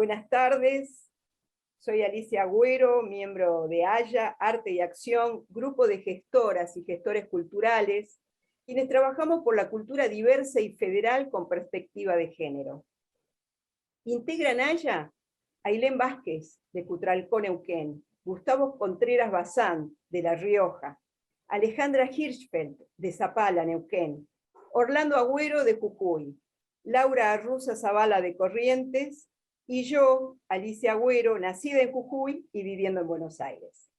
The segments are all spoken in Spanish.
Buenas tardes, soy Alicia Agüero, miembro de Haya, Arte y Acción, grupo de gestoras y gestores culturales, quienes trabajamos por la cultura diversa y federal con perspectiva de género. Integran Haya Ailén Vázquez, de Cutralcó, Neuquén, Gustavo Contreras Bazán, de La Rioja, Alejandra Hirschfeld, de Zapala, Neuquén, Orlando Agüero, de Jujuy, Laura Arruza Zavala, de Corrientes, y yo, Alicia Agüero, nacida en Jujuy y viviendo en Buenos Aires.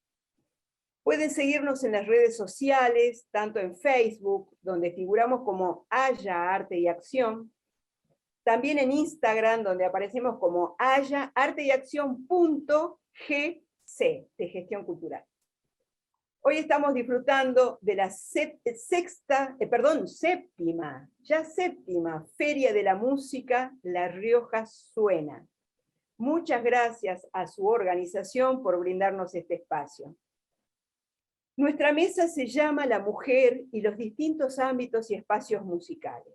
Pueden seguirnos en las redes sociales, tanto en Facebook, donde figuramos como Haya Arte y Acción, también en Instagram, donde aparecemos como Haya Arte y Acción.gc, de Gestión Cultural. Hoy estamos disfrutando de la séptima Feria de la Música La Rioja Suena. Muchas gracias a su organización por brindarnos este espacio. Nuestra mesa se llama La Mujer y los distintos ámbitos y espacios musicales.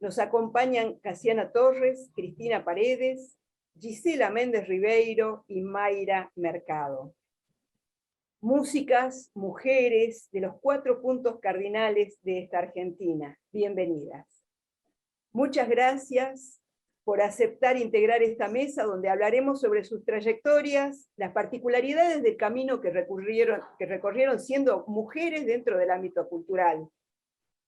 Nos acompañan Casiana Torres, Cristina Paredes, Gisela Méndez Ribeiro y Mayra Mercado. Músicas, mujeres de los 4 puntos cardinales de esta Argentina. Bienvenidas. Muchas gracias por aceptar integrar esta mesa donde hablaremos sobre sus trayectorias, las particularidades del camino que recorrieron siendo mujeres dentro del ámbito cultural.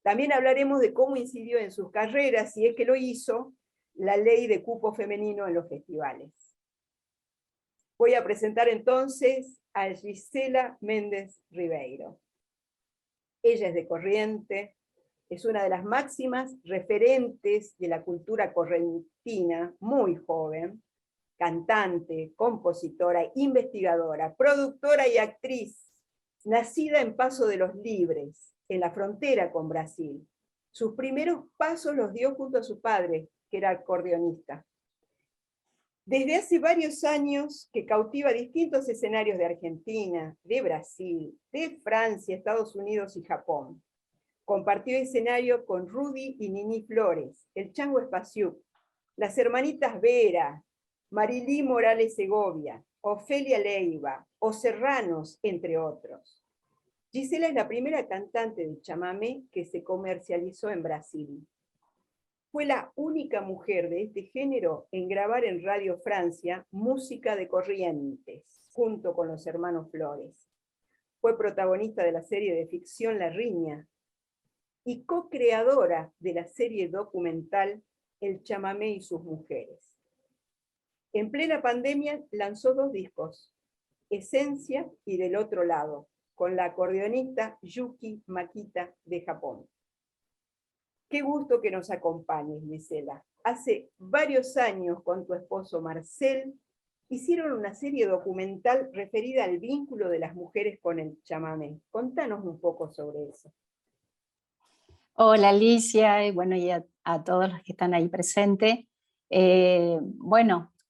También hablaremos de cómo incidió en sus carreras, si es que lo hizo, la ley de cupo femenino en los festivales. Voy a presentar entonces a Gisela Méndez Ribeiro. Ella es de Corrientes, es una de las máximas referentes de la cultura correntina, muy joven, cantante, compositora, investigadora, productora y actriz, nacida en Paso de los Libres, en la frontera con Brasil. Sus primeros pasos los dio junto a su padre, que era acordeonista. Desde hace varios años que cautiva distintos escenarios de Argentina, de Brasil, de Francia, Estados Unidos y Japón. Compartió escenario con Rudy y Nini Flores, el Chango Espaciuc, las hermanitas Vera, Marilí Morales Segovia, Ofelia Leiva, o Serranos, entre otros. Gisela es la primera cantante de chamamé que se comercializó en Brasil. Fue la única mujer de este género en grabar en Radio Francia música de Corrientes, junto con los hermanos Flores. Fue protagonista de la serie de ficción La Riña y co-creadora de la serie documental El chamamé y sus mujeres. En plena pandemia lanzó 2 discos, Esencia y Del Otro Lado, con la acordeonista Yuki Makita de Japón. Qué gusto que nos acompañes, Gisela. Hace varios años con tu esposo Marcel hicieron una serie documental referida al vínculo de las mujeres con el chamamé. Contanos un poco sobre eso. Hola Alicia, y a todos los que están ahí presentes.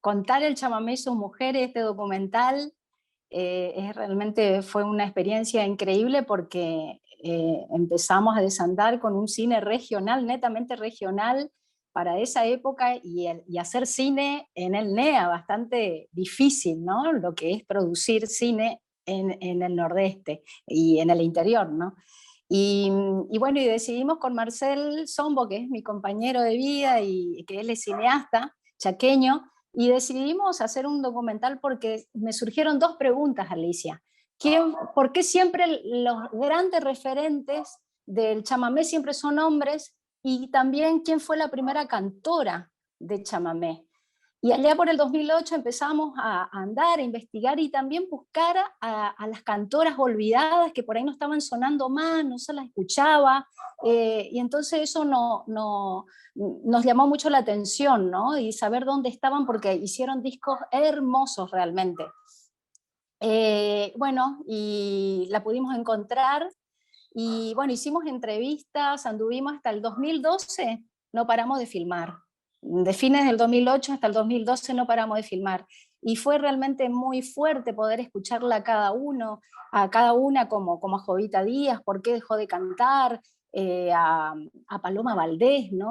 Contar el chamamé y sus mujeres, este documental, realmente fue una experiencia increíble porque empezamos a desandar con un cine regional, netamente regional, para esa época, y hacer cine en el NEA, bastante difícil, ¿no? Lo que es producir cine en el nordeste y en el interior, ¿no? Y decidimos con Marcel Sombo, que es mi compañero de vida y que él es cineasta chaqueño, y decidimos hacer un documental porque me surgieron 2 preguntas, Alicia. ¿Por qué siempre los grandes referentes del chamamé siempre son hombres? Y también, ¿quién fue la primera cantora de chamamé? Y allá por el 2008 empezamos a andar, a investigar y también buscar a las cantoras olvidadas que por ahí no estaban sonando más, no se las escuchaba, y entonces eso nos llamó mucho la atención, ¿no? Y saber dónde estaban, porque hicieron discos hermosos realmente. Y la pudimos encontrar, y hicimos entrevistas, anduvimos hasta el 2012, no paramos de filmar. De fines del 2008 hasta el 2012 no paramos de filmar. Y fue realmente muy fuerte poder escucharla a cada una, como a Jovita Díaz, por qué dejó de cantar, a Paloma Valdés, ¿no?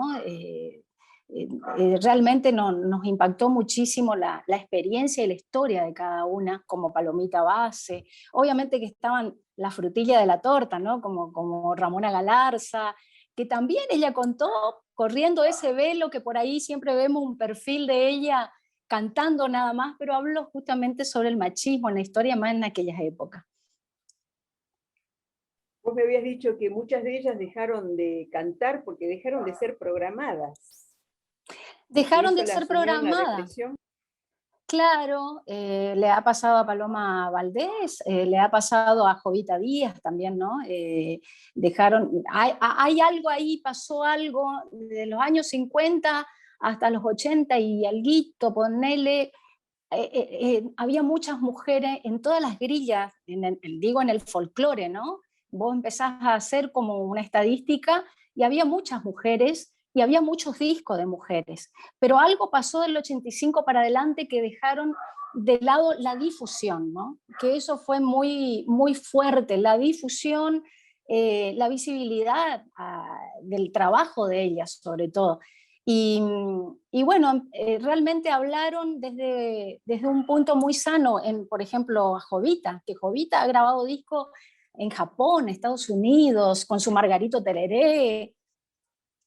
realmente nos impactó muchísimo la experiencia y la historia de cada una, como Palomita Base. Obviamente que estaban la frutilla de la torta, ¿no? Como Ramona Galarza, que también ella contó corriendo ese velo, que por ahí siempre vemos un perfil de ella cantando nada más, pero habló justamente sobre el machismo en la historia más en aquellas épocas. Vos me habías dicho que muchas de ellas dejaron de cantar porque dejaron de ser programadas. Dejaron ¿Eso de le ser asumió en la programadas. represión? Claro, le ha pasado a Paloma Valdés, le ha pasado a Jovita Díaz también, ¿no? Hay algo ahí, pasó algo de los años 50 hasta los 80 y alguito, ponele, había muchas mujeres en todas las grillas, digo en el folclore, ¿no? Vos empezás a hacer como una estadística y había muchas mujeres y había muchos discos de mujeres, pero algo pasó del 85 para adelante que dejaron de lado la difusión, ¿no? Que eso fue muy, muy fuerte, la difusión, la visibilidad del trabajo de ellas sobre todo. Y bueno, realmente hablaron desde un punto muy sano, por ejemplo, a Jovita, que Jovita ha grabado discos en Japón, Estados Unidos, con su Margarito Tereré,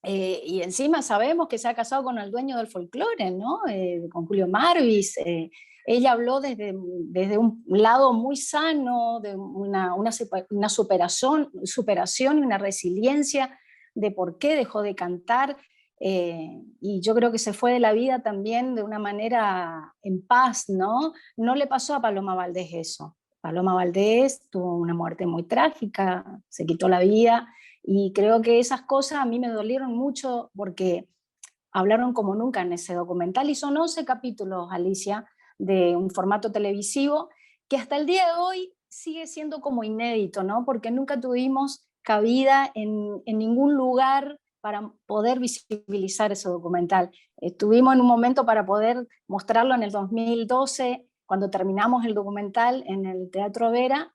y encima sabemos que se ha casado con el dueño del folclore, ¿no? Con Julio Marvis. Ella habló desde un lado muy sano, de una superación y una resiliencia de por qué dejó de cantar. Y yo creo que se fue de la vida también de una manera en paz, ¿no? No le pasó a Paloma Valdés eso. Paloma Valdés tuvo una muerte muy trágica, se quitó la vida, y creo que esas cosas a mí me dolieron mucho porque hablaron como nunca en ese documental, y son 11 capítulos, Alicia, de un formato televisivo que hasta el día de hoy sigue siendo como inédito, ¿no? Porque nunca tuvimos cabida en ningún lugar para poder visibilizar ese documental. Estuvimos en un momento para poder mostrarlo en el 2012, cuando terminamos el documental en el Teatro Vera,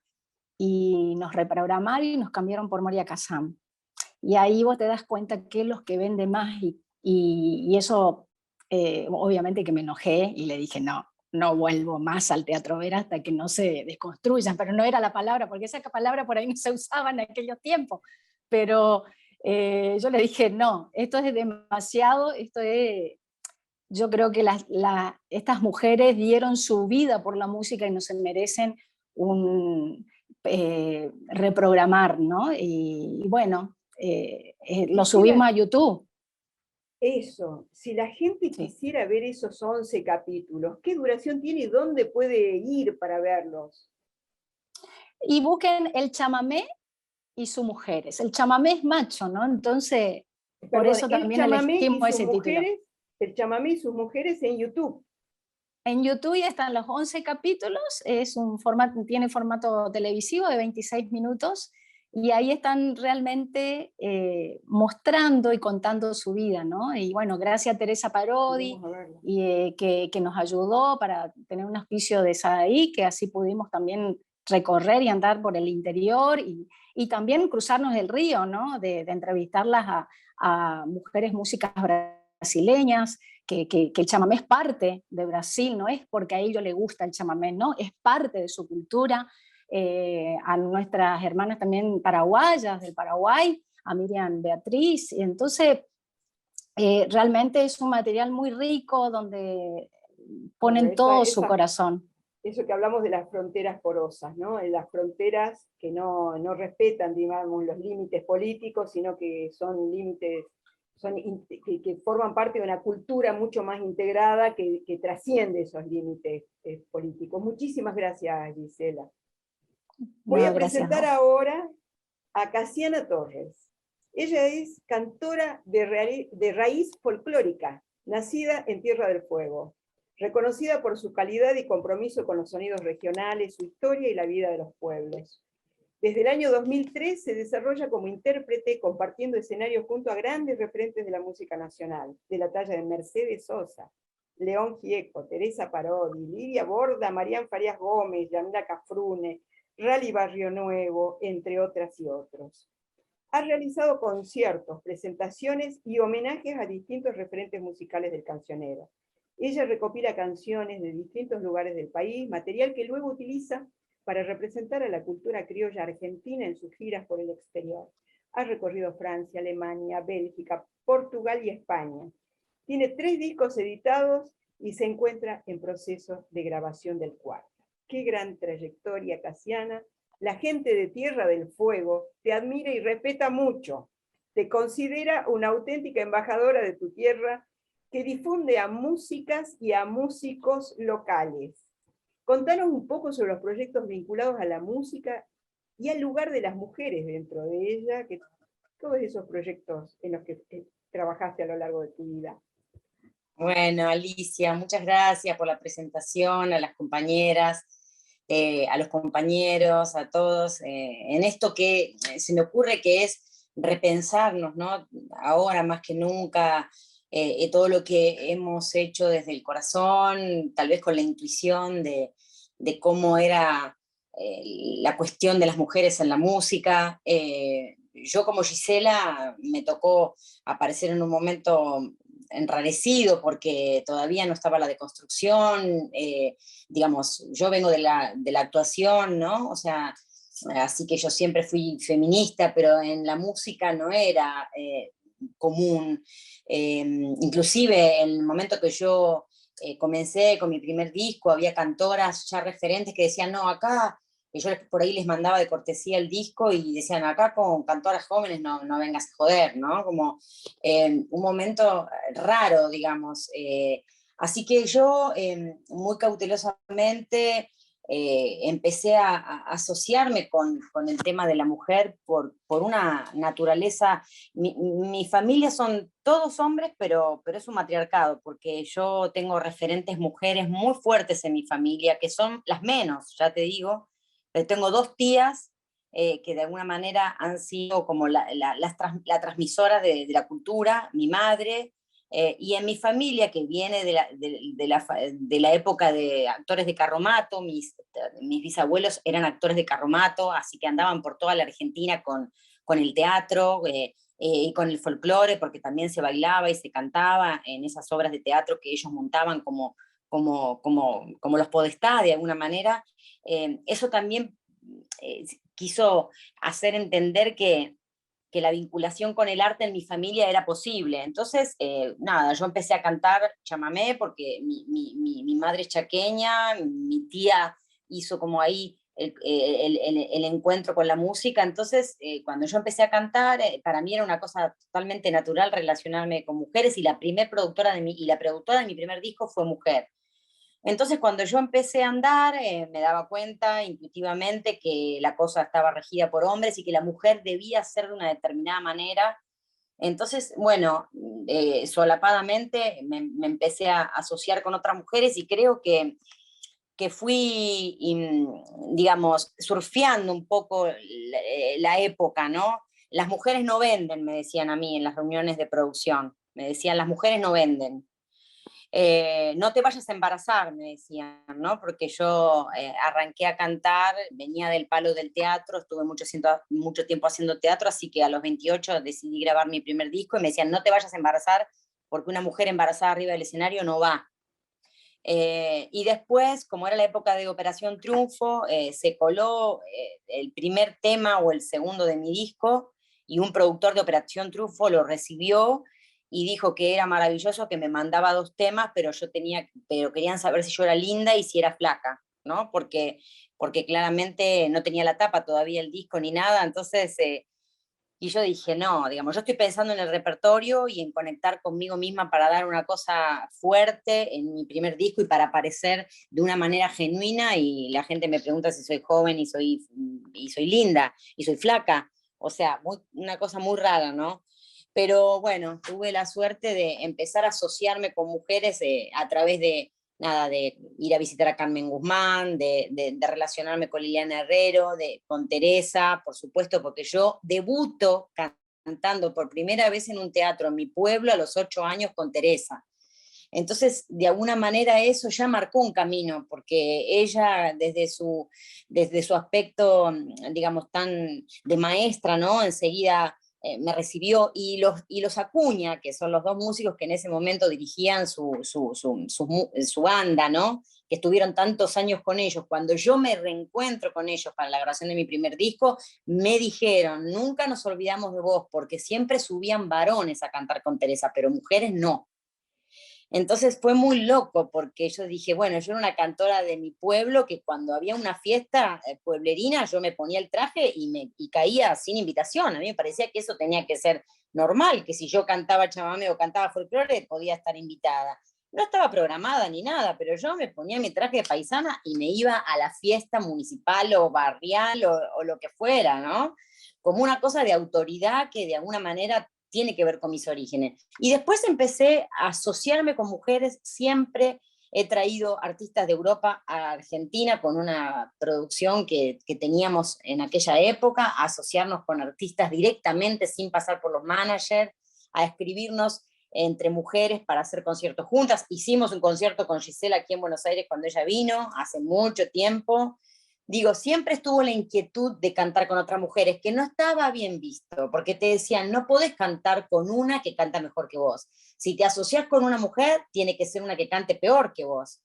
y nos reprogramaron y nos cambiaron por Moria Kazan. Y ahí vos te das cuenta que es los que vende más, y eso, obviamente que me enojé y le dije, no vuelvo más al Teatro Vera hasta que no se desconstruyan, pero no era la palabra, porque esa palabra por ahí no se usaba en aquellos tiempos, pero yo le dije, no, esto es demasiado, yo creo que estas mujeres dieron su vida por la música y no se merecen reprogramar, ¿no? Y bueno, lo subimos a YouTube. Eso, si la gente Sí. quisiera ver esos 11 capítulos, ¿qué duración tiene y dónde puede ir para verlos? Y busquen El Chamamé y sus mujeres. El chamamé es macho, ¿no? Entonces, por Perdón, eso también elegimos ese título. el chamamé y sus mujeres en YouTube. En YouTube ya están los 11 capítulos, tiene formato televisivo de 26 minutos, y ahí están realmente mostrando y contando su vida, ¿no? Y bueno, gracias a Teresa Parodi, Vamos a verlo. que nos ayudó para tener un auspicio de SADAI, que así pudimos también recorrer y andar por el interior, y también cruzarnos el río, ¿no? De entrevistarlas a mujeres músicas brasileñas, que el chamamé es parte de Brasil, no es porque a ellos les gusta el chamamé, no, es parte de su cultura. A nuestras hermanas también paraguayas del Paraguay, a Miriam Beatriz, y entonces realmente es un material muy rico donde Bueno, ponen todo su corazón. eso que hablamos de las fronteras porosas, ¿no? En las fronteras que no respetan, digamos, los límites políticos, sino que son límites que forman parte de una cultura mucho más integrada que trasciende esos límites políticos. Muchísimas gracias, Gisela. Voy No, a gracias. presentar ahora a Casiana Torres. Ella es cantora de raíz folclórica, nacida en Tierra del Fuego, reconocida por su calidad y compromiso con los sonidos regionales, su historia y la vida de los pueblos. Desde el año 2003 se desarrolla como intérprete, compartiendo escenarios junto a grandes referentes de la música nacional, de la talla de Mercedes Sosa, León Gieco, Teresa Parodi, Lidia Borda, Marián Farías Gómez, Yamila Cafrune, Rally Barrio Nuevo, entre otras y otros. Ha realizado conciertos, presentaciones y homenajes a distintos referentes musicales del cancionero. Ella recopila canciones de distintos lugares del país, material que luego utiliza para representar a la cultura criolla argentina en sus giras por el exterior. Ha recorrido Francia, Alemania, Bélgica, Portugal y España. Tiene 3 discos editados y se encuentra en proceso de grabación del 4º. Qué gran trayectoria, Casiana. La gente de Tierra del Fuego te admira y respeta mucho. Te considera una auténtica embajadora de tu tierra que difunde a músicas y a músicos locales. Contanos un poco sobre los proyectos vinculados a la música y al lugar de las mujeres dentro de ella, que todos esos proyectos en los que trabajaste a lo largo de tu vida. Bueno, Alicia, muchas gracias por la presentación, a las compañeras, a los compañeros, a todos, en esto que se me ocurre que es repensarnos, ¿no? Ahora más que nunca, todo lo que hemos hecho desde el corazón, tal vez con la intuición de cómo era la cuestión de las mujeres en la música. Yo como Gisela me tocó aparecer en un momento enrarecido porque todavía no estaba la deconstrucción, digamos, yo vengo de la actuación, ¿no? O sea, así que yo siempre fui feminista, pero en la música no era común. Inclusive en el momento que yo comencé con mi primer disco, había cantoras ya referentes que decían, no, acá, y yo por ahí les mandaba de cortesía el disco y decían, acá con cantoras jóvenes no vengas a joder, ¿no? Como un momento raro, digamos. Así que yo muy cautelosamente empecé a asociarme con el tema de la mujer por una naturaleza. Mi familia son todos hombres, pero es un matriarcado, porque yo tengo referentes mujeres muy fuertes en mi familia, que son las menos, ya te digo. Tengo 2 tías que de alguna manera han sido como la transmisora de la cultura, mi madre, y en mi familia, que viene de la época de actores de carromato, mis bisabuelos eran actores de carromato, así que andaban por toda la Argentina con el teatro y con el folclore, porque también se bailaba y se cantaba en esas obras de teatro que ellos montaban como los podestá, de alguna manera. Eso también quiso hacer entender que la vinculación con el arte en mi familia era posible. Entonces, nada, yo empecé a cantar chamamé porque mi madre es chaqueña, mi tía hizo como ahí el encuentro con la música. Entonces, cuando yo empecé a cantar, para mí era una cosa totalmente natural relacionarme con mujeres, y la productora de mi primer disco fue mujer. Entonces, cuando yo empecé a andar, me daba cuenta intuitivamente que la cosa estaba regida por hombres y que la mujer debía ser de una determinada manera. Entonces, bueno, solapadamente me empecé a asociar con otras mujeres, y creo que fui, digamos, surfeando un poco la época, ¿no? Las mujeres no venden, me decían a mí en las reuniones de producción. Me decían, las mujeres no venden. No te vayas a embarazar, me decían, ¿no? Porque yo arranqué a cantar, venía del palo del teatro, estuve mucho tiempo haciendo teatro, así que a los 28 decidí grabar mi primer disco y me decían, no te vayas a embarazar porque una mujer embarazada arriba del escenario no va. Y después, como era la época de Operación Triunfo, se coló el primer tema o el segundo de mi disco, y un productor de Operación Triunfo lo recibió y dijo que era maravilloso, que me mandaba 2 temas, pero querían saber si yo era linda y si era flaca, ¿no? Porque claramente no tenía la tapa todavía el disco ni nada. Entonces y yo dije, no, digamos, yo estoy pensando en el repertorio y en conectar conmigo misma para dar una cosa fuerte en mi primer disco y para aparecer de una manera genuina, y la gente me pregunta si soy joven y soy linda y soy flaca. O sea, una cosa muy rara, ¿no? Pero bueno, tuve la suerte de empezar a asociarme con mujeres a través de, nada, de ir a visitar a Carmen Guzmán, de relacionarme con Liliana Herrero, con Teresa, por supuesto, porque yo debuto cantando por primera vez en un teatro en mi pueblo a los 8 años con Teresa. Entonces, de alguna manera eso ya marcó un camino, porque ella desde su aspecto, digamos, tan de maestra, ¿no? Enseguida me recibió, y los Acuña, que son los dos músicos que en ese momento dirigían su banda, ¿no? Que estuvieron tantos años con ellos, cuando yo me reencuentro con ellos para la grabación de mi primer disco, me dijeron, nunca nos olvidamos de vos, porque siempre subían varones a cantar con Teresa, pero mujeres no. Entonces fue muy loco, porque yo dije, bueno, yo era una cantora de mi pueblo, que cuando había una fiesta pueblerina, yo me ponía el traje y caía sin invitación. A mí me parecía que eso tenía que ser normal, que si yo cantaba chamamé o cantaba folclore, podía estar invitada. No estaba programada ni nada, pero yo me ponía mi traje de paisana y me iba a la fiesta municipal o barrial o lo que fuera, ¿no? Como una cosa de autoridad que de alguna manera tiene que ver con mis orígenes. Y después empecé a asociarme con mujeres, siempre he traído artistas de Europa a Argentina con una producción que teníamos en aquella época, a asociarnos con artistas directamente sin pasar por los managers, a escribirnos entre mujeres para hacer conciertos juntas. Hicimos un concierto con Gisela aquí en Buenos Aires cuando ella vino, hace mucho tiempo. Digo, siempre estuvo la inquietud de cantar con otras mujeres, que no estaba bien visto, porque te decían, no podés cantar con una que canta mejor que vos. Si te asociás con una mujer, tiene que ser una que cante peor que vos.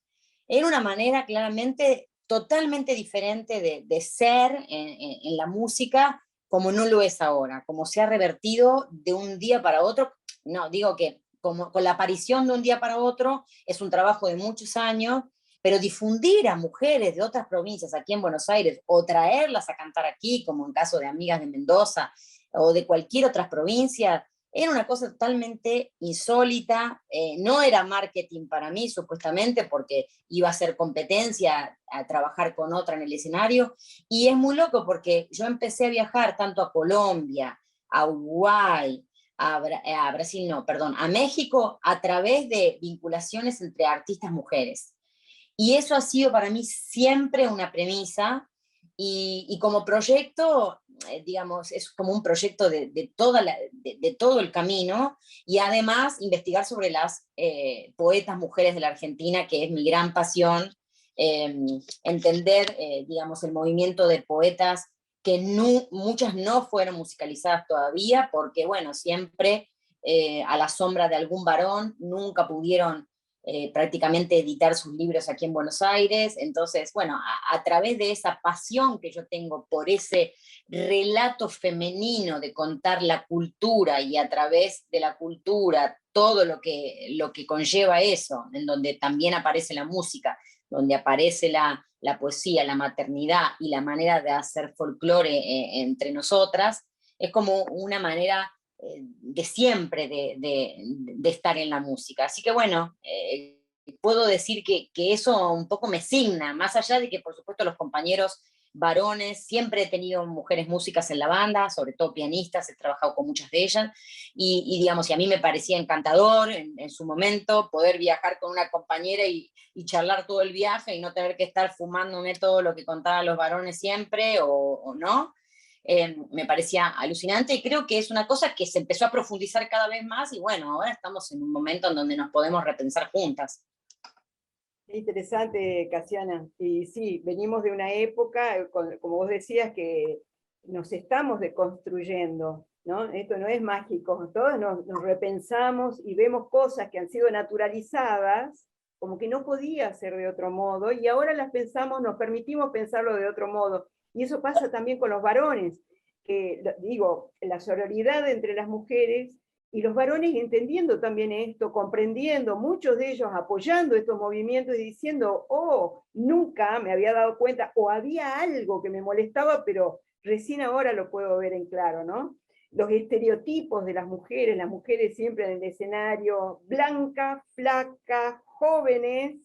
Era una manera claramente totalmente diferente de ser en la música, como no lo es ahora, como se ha revertido de un día para otro. No, digo que como con la aparición de un día para otro, es un trabajo de muchos años, pero difundir a mujeres de otras provincias aquí en Buenos Aires o traerlas a cantar aquí, como en caso de amigas de Mendoza o de cualquier otra provincia, era una cosa totalmente insólita. No era marketing para mí, supuestamente, porque iba a ser competencia a trabajar con otra en el escenario, y es muy loco porque yo empecé a viajar tanto a Colombia, a Uruguay, a Brasil, no, perdón, a México, a través de vinculaciones entre artistas mujeres. Y eso ha sido para mí siempre una premisa, y como proyecto, digamos, es como un proyecto de todo el camino, y además investigar sobre las poetas mujeres de la Argentina, que es mi gran pasión, entender, digamos, el movimiento de poetas que muchas no fueron musicalizadas todavía, porque, bueno, siempre a la sombra de algún varón, nunca pudieron prácticamente editar sus libros aquí en Buenos Aires. Entonces, bueno, a través de esa pasión que yo tengo por ese relato femenino de contar la cultura, y a través de la cultura todo lo que conlleva eso, en donde también aparece la música, donde aparece la poesía, la maternidad y la manera de hacer folclore entre nosotras, es como una manera de siempre de estar en la música. Así que bueno, puedo decir que eso un poco me signa, más allá de que por supuesto los compañeros varones, siempre he tenido mujeres músicas en la banda, sobre todo pianistas, he trabajado con muchas de ellas, y digamos, y a mí me parecía encantador en su momento poder viajar con una compañera y charlar todo el viaje y no tener que estar fumándome todo lo que contaban los varones siempre, o no. Me parecía alucinante, y creo que es una cosa que se empezó a profundizar cada vez más, y bueno, ahora estamos en un momento en donde nos podemos repensar juntas. Interesante, Casiana. Y sí, venimos de una época, como vos decías, que nos estamos deconstruyendo, ¿no? Esto no es mágico, todos nos repensamos y vemos cosas que han sido naturalizadas, como que no podía ser de otro modo, y ahora las pensamos, nos permitimos pensarlo de otro modo. Y eso pasa también con los varones, que digo, la sororidad entre las mujeres y los varones entendiendo también esto, comprendiendo, muchos de ellos apoyando estos movimientos y diciendo, oh, nunca me había dado cuenta, o había algo que me molestaba, pero recién ahora lo puedo ver en claro, ¿no? Los estereotipos de las mujeres siempre en el escenario, blancas, flacas, jóvenes,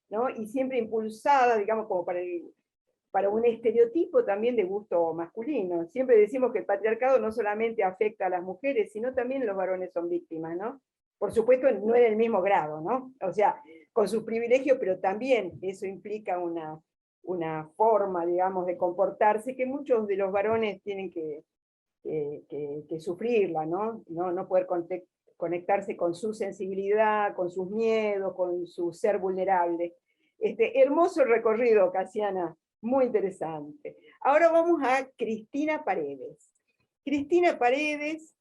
¿no? Y siempre impulsadas, digamos, como para un estereotipo también de gusto masculino. Siempre decimos que el patriarcado no solamente afecta a las mujeres, sino también los varones son víctimas, ¿no? Por supuesto, no en el mismo grado, ¿no? O sea, con sus privilegios, pero también eso implica una forma, digamos, de comportarse que muchos de los varones tienen que sufrirla, ¿no? No poder conectarse con su sensibilidad, con sus miedos, con su ser vulnerable. Hermoso recorrido, Casiana, muy interesante. Ahora vamos a Cristina Paredes. Cristina Paredes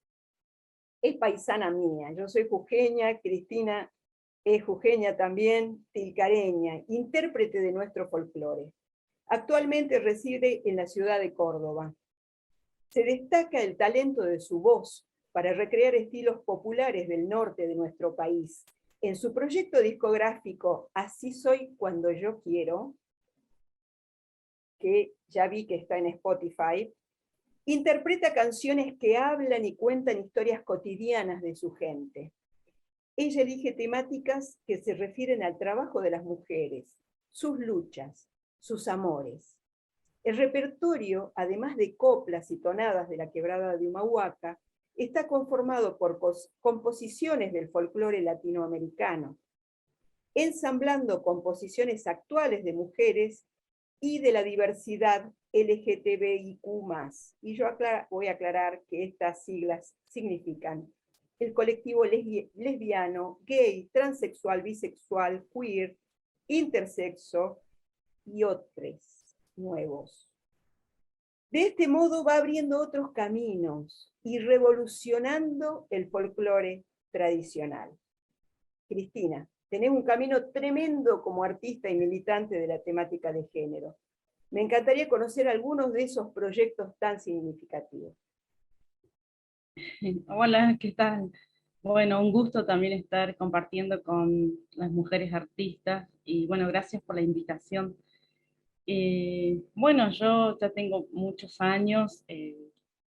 es paisana mía, yo soy jujeña, Cristina es jujeña también, tilcareña, intérprete de nuestro folclore. Actualmente reside en la ciudad de Córdoba. Se destaca el talento de su voz para recrear estilos populares del norte de nuestro país. En su proyecto discográfico Así soy cuando yo quiero, que ya vi que está en Spotify, interpreta canciones que hablan y cuentan historias cotidianas de su gente. Ella elige temáticas que se refieren al trabajo de las mujeres, sus luchas, sus amores. El repertorio, además de coplas y tonadas de la Quebrada de Humahuaca, está conformado por composiciones del folclore latinoamericano, ensamblando composiciones actuales de mujeres y de la diversidad LGTBIQ+. Y yo voy a aclarar que estas siglas significan el colectivo lesbiano, gay, transexual, bisexual, queer, intersexo y otros nuevos. De este modo va abriendo otros caminos y revolucionando el folclore tradicional. Cristina, tenés un camino tremendo como artista y militante de la temática de género. Me encantaría conocer algunos de esos proyectos tan significativos. Hola, ¿qué tal? Bueno, un gusto también estar compartiendo con las mujeres artistas y bueno, gracias por la invitación. Bueno, yo ya tengo muchos años,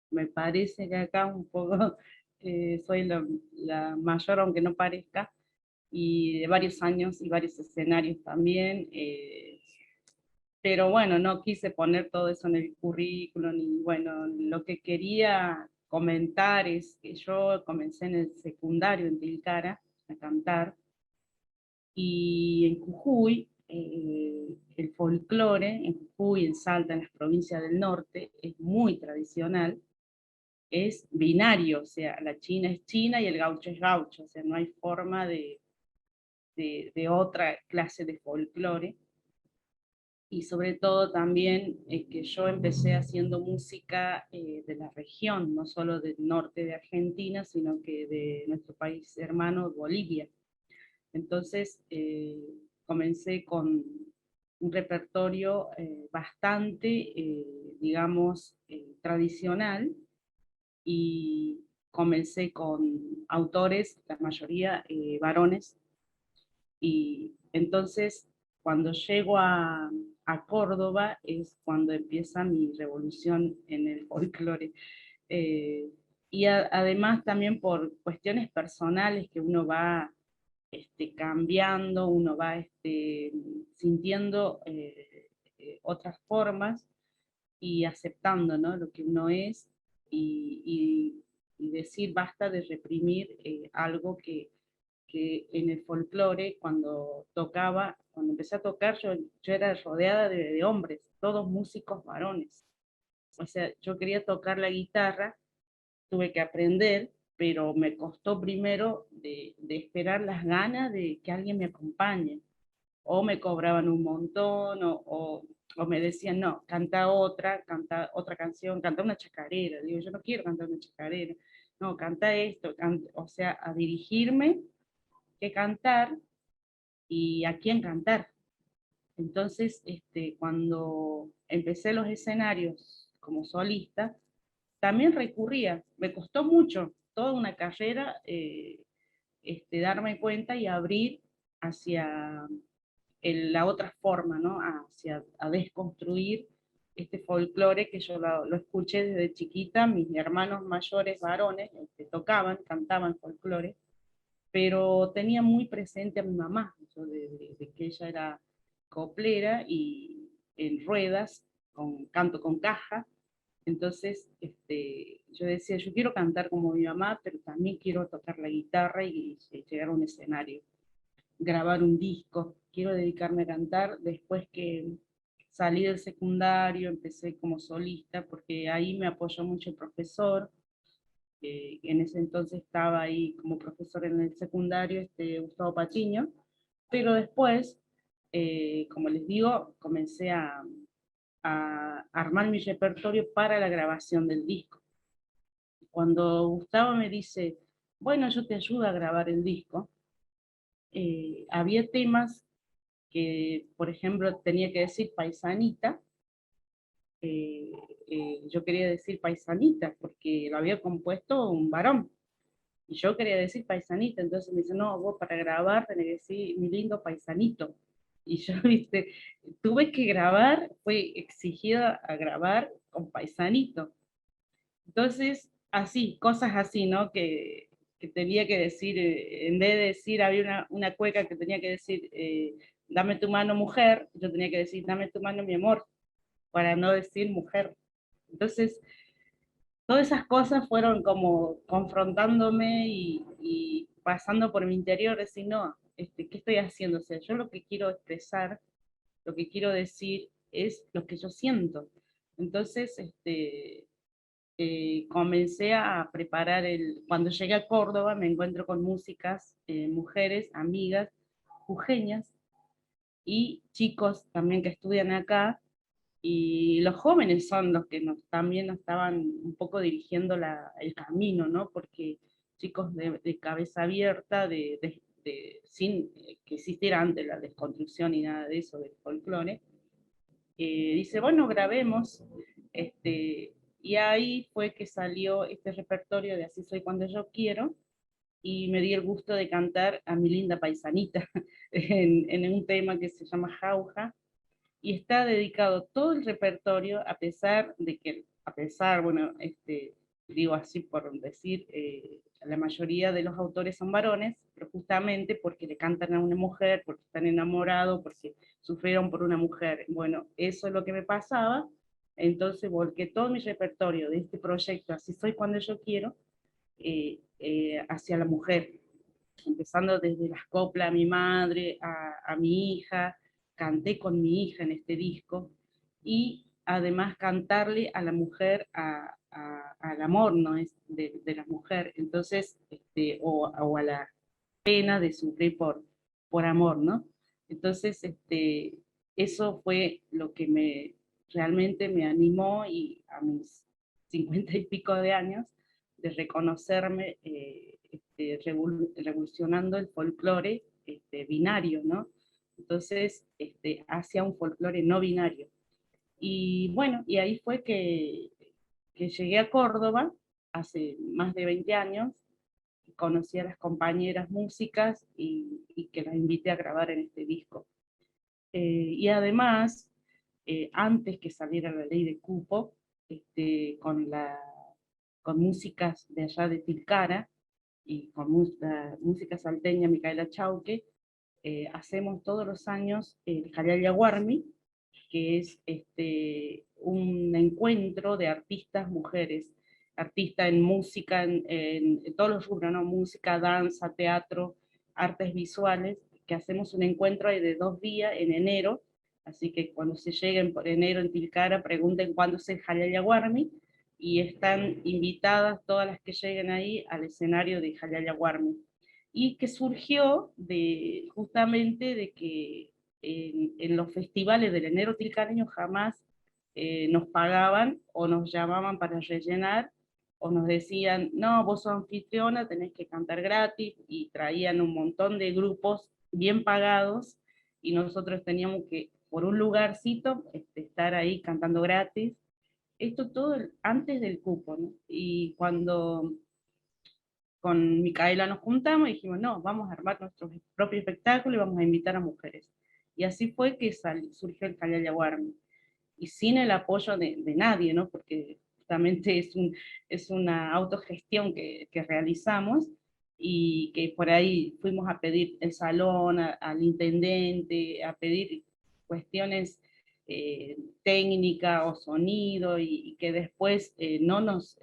me parece que acá un poco soy la mayor, aunque no parezca, y de varios años y varios escenarios también, pero bueno, no quise poner todo eso en el currículum, y bueno, lo que quería comentar es que yo comencé en el secundario en Tilcara a cantar, y en Jujuy, el folclore, en Jujuy, en Salta, en las provincias del norte, es muy tradicional, es binario, o sea, la china es china y el gaucho es gaucho, o sea, no hay forma de otra clase de folclore. Y sobre todo también que yo empecé haciendo música de la región, no solo del norte de Argentina, sino que de nuestro país hermano, Bolivia. Entonces comencé con un repertorio bastante, digamos, tradicional, y comencé con autores, la mayoría varones, y entonces cuando llego a Córdoba es cuando empieza mi revolución en el folclore. Eh, y además también por cuestiones personales que uno va cambiando, uno va sintiendo otras formas y aceptando, ¿no?, lo que uno es, y decir basta de reprimir algo que en el folclore, cuando tocaba, cuando empecé a tocar, yo era rodeada de hombres, todos músicos varones. O sea, yo quería tocar la guitarra, tuve que aprender, pero me costó primero de esperar las ganas de que alguien me acompañe. O me cobraban un montón, o me decían, no, canta otra canción, canta una chacarera. Digo, yo no quiero cantar una chacarera. No, canta esto, o sea, a dirigirme qué cantar y a quién cantar. Entonces, cuando empecé los escenarios como solista, también recurría, me costó mucho, toda una carrera, darme cuenta y abrir hacia la otra forma, ¿no? A desconstruir este folclore que yo lo escuché desde chiquita. Mis hermanos mayores varones tocaban, cantaban folclore, pero tenía muy presente a mi mamá, de que ella era coplera y en ruedas, con canto con caja. Entonces yo decía, yo quiero cantar como mi mamá, pero también quiero tocar la guitarra y llegar a un escenario, grabar un disco, quiero dedicarme a cantar. Después que salí del secundario, empecé como solista, porque ahí me apoyó mucho el profesor, En ese entonces estaba ahí como profesor en el secundario, Gustavo Patiño, pero después, como les digo, comencé a armar mi repertorio para la grabación del disco. Cuando Gustavo me dice, bueno, yo te ayudo a grabar el disco, había temas que, por ejemplo, tenía que decir paisanita, yo quería decir paisanita, porque lo había compuesto un varón, y yo quería decir paisanita, entonces me dice, no, vos para grabar tenés que decir mi lindo paisanito, y yo, viste, tuve que grabar, fue exigida a grabar con paisanito, entonces, así, cosas así, ¿no? Que tenía que decir, en vez de decir, había una cueca que tenía que decir, dame tu mano mujer, yo tenía que decir, dame tu mano mi amor, para no decir mujer. Entonces, todas esas cosas fueron como confrontándome y pasando por mi interior, decir, no, ¿qué estoy haciendo? O sea, yo lo que quiero expresar, lo que quiero decir es lo que yo siento. Entonces, comencé a preparar cuando llegué a Córdoba me encuentro con músicas, mujeres, amigas, jujeñas, y chicos también que estudian acá, y los jóvenes son los que también nos estaban un poco dirigiendo el camino, ¿no? Porque chicos de cabeza abierta, sin que existiera antes la desconstrucción y nada de eso del folclore, dice, bueno, grabemos, y ahí fue que salió este repertorio de Así soy cuando yo quiero, y me di el gusto de cantar a mi linda paisanita en un tema que se llama Jauja, y está dedicado todo el repertorio, a pesar de que, bueno, digo así por decir, la mayoría de los autores son varones, pero justamente porque le cantan a una mujer, porque están enamorados, porque sufrieron por una mujer. Bueno, eso es lo que me pasaba, entonces volqué todo mi repertorio de este proyecto, Así soy cuando yo quiero, hacia la mujer, empezando desde las coplas a mi madre, a mi hija, canté con mi hija en este disco, y además cantarle a la mujer, al amor, ¿no? De la mujer, entonces, o a la pena de sufrir por amor, ¿no? Entonces, eso fue lo que realmente me animó, y a mis 50 y pico de años, de reconocerme, revolucionando el folclore, binario, ¿no? Entonces, hacia un folclore no binario. Y bueno, y ahí fue que llegué a Córdoba hace más de 20 años, conocí a las compañeras músicas y que las invité a grabar en este disco. Y además, antes que saliera la ley de cupo, con músicas de allá de Tilcara, y con la música salteña Micaela Chauque, hacemos todos los años el Jalaya Guarmi, que es un encuentro de artistas mujeres, artistas en música, en todos los rubros, ¿no? Música, danza, teatro, artes visuales, que hacemos un encuentro de 2 días en enero, así que cuando se lleguen por enero en Tilcara, pregunten cuándo es el Jalaya Guarmi, y están invitadas todas las que lleguen ahí al escenario de Jalaya Guarmi, y que surgió justamente de que en los festivales del enero tilcareño jamás nos pagaban o nos llamaban para rellenar, o nos decían, no, vos sos anfitriona, tenés que cantar gratis, y traían un montón de grupos bien pagados, y nosotros teníamos que, por un lugarcito, estar ahí cantando gratis. Esto todo antes del cupo, ¿no? Y cuando con Micaela nos juntamos y dijimos, no, vamos a armar nuestro propio espectáculo y vamos a invitar a mujeres. Y así fue que surgió el Jalaya Guarmi. Y sin el apoyo de nadie, ¿no? Porque justamente es una autogestión que realizamos, y que por ahí fuimos a pedir el salón al intendente, a pedir cuestiones técnicas o sonido, y que después no nos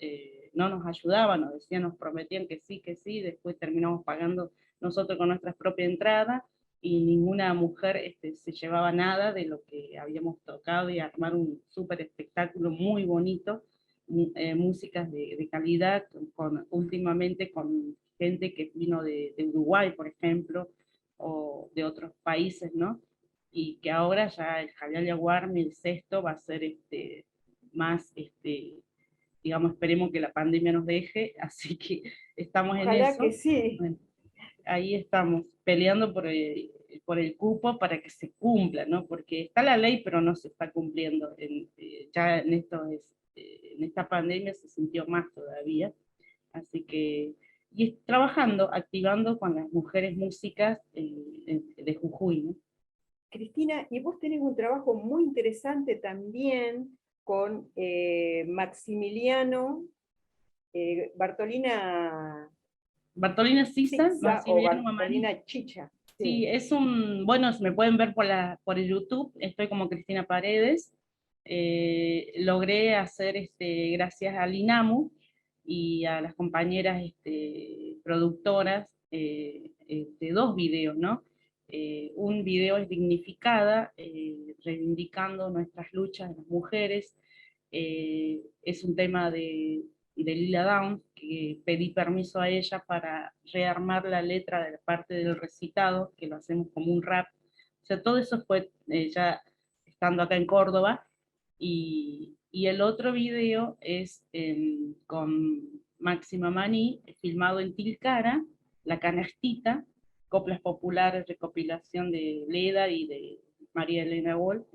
ayudaban, nos decían, nos prometían que sí, después terminamos pagando nosotros con nuestras propias entradas, y ninguna mujer se llevaba nada de lo que habíamos tocado, y armar un súper espectáculo muy bonito, músicas de calidad, últimamente con gente que vino de Uruguay, por ejemplo, o de otros países, ¿no? Y que ahora ya el Jalal Yaguarmi, el sexto, va a ser más, digamos, esperemos que la pandemia nos deje, así que estamos en Ojalá que eso. sí. Bueno, ahí estamos peleando por el cupo para que se cumpla, ¿no? Porque está la ley, pero no se está cumpliendo. Ya en esta pandemia se sintió más todavía. Así que, y trabajando, activando con las mujeres músicas de Jujuy, ¿no? Cristina, y vos tenés un trabajo muy interesante también con Maximiliano Bartolina Bartolina Sisa, Sitza o Maximiliano Mamani. Bartolina Chicha. Sí, es bueno, me pueden ver por el YouTube, estoy como Cristina Paredes. Logré hacer, gracias al INAMU y a las compañeras productoras, dos videos, ¿no? Un video es Dignificada, reivindicando nuestras luchas de las mujeres. Es un tema de Lila Downs, que pedí permiso a ella para rearmar la letra de la parte del recitado, que lo hacemos como un rap. O sea, todo eso fue ya estando acá en Córdoba. Y el otro video es con Máxima Maní, filmado en Tilcara, La Canastita, coplas populares, recopilación de Leda y de María Elena Wolf.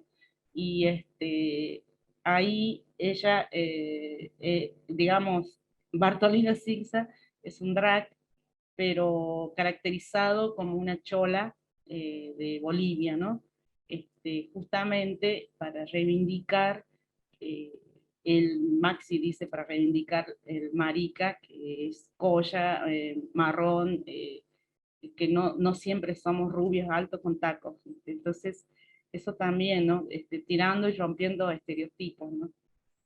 Y ahí ella, digamos, Bartolina Sixα es un drag, pero caracterizado como una chola de Bolivia, ¿no? Justamente para reivindicar, eh, el Maxi dice, para reivindicar el marica, que es colla, marrón, que no siempre somos rubios altos con tacos. Entonces, eso también, ¿no? Tirando y rompiendo estereotipos, ¿no?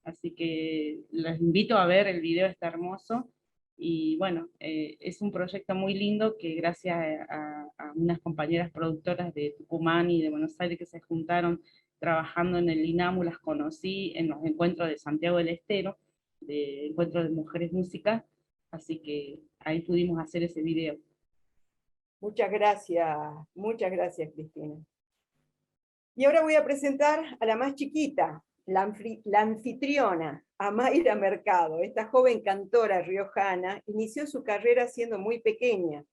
Así que les invito a ver, el video está hermoso. Y bueno, es un proyecto muy lindo que gracias a unas compañeras productoras de Tucumán y de Buenos Aires que se juntaron trabajando en el INAMU, las conocí en los encuentros de Santiago del Estero, de encuentros de mujeres músicas, así que ahí pudimos hacer ese video. Muchas gracias, Cristina. Y ahora voy a presentar a la más chiquita, la anfitriona, Mayra Mercado. Esta joven cantora riojana inició su carrera siendo muy pequeña.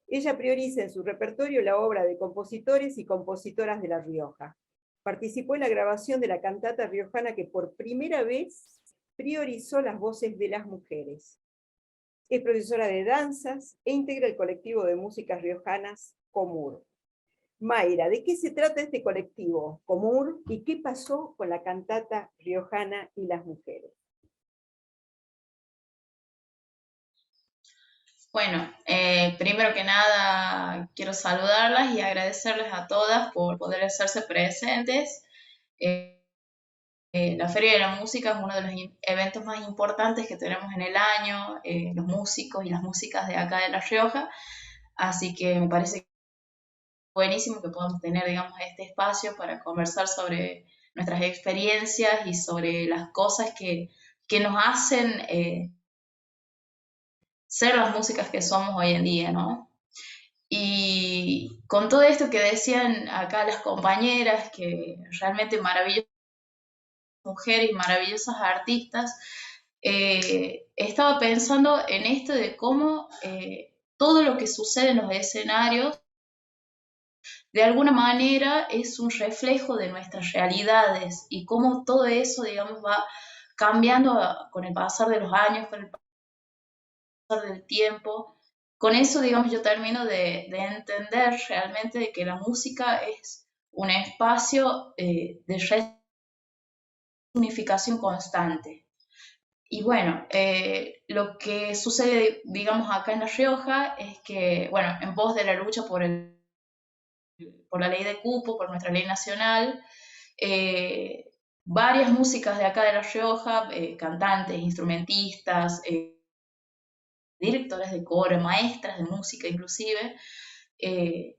Ella prioriza en su repertorio la obra de compositores y compositoras de La Rioja. Participó en la grabación de la cantata riojana que por primera vez priorizó las voces de las mujeres. Es profesora de danzas e integra el colectivo de músicas riojanas Comur. Mayra, ¿de qué se trata este colectivo Comur y qué pasó con la cantata riojana y las mujeres? Bueno, primero que nada quiero saludarlas y agradecerles a todas por poder hacerse presentes. La Feria de la Música es uno de los eventos más importantes que tenemos en el año, los músicos y las músicas de acá de La Rioja, así que me parece buenísimo que podamos tener, digamos, este espacio para conversar sobre nuestras experiencias y sobre las cosas que nos hacen ser las músicas que somos hoy en día, ¿no? Y con todo esto que decían acá las compañeras, que realmente maravillosas mujeres y maravillosas artistas, estaba pensando en esto de cómo todo lo que sucede en los escenarios de alguna manera es un reflejo de nuestras realidades y cómo todo eso, digamos, va cambiando con el pasar de los años, con el pasar del tiempo. Con eso, digamos, yo termino de entender realmente de que la música es un espacio de resignificación constante. Y bueno, lo que sucede, digamos, acá en La Rioja es que, bueno, en pos de la lucha por la ley de cupo, por nuestra ley nacional, varias músicas de acá de La Rioja, cantantes, instrumentistas, directores de coro, maestras de música inclusive,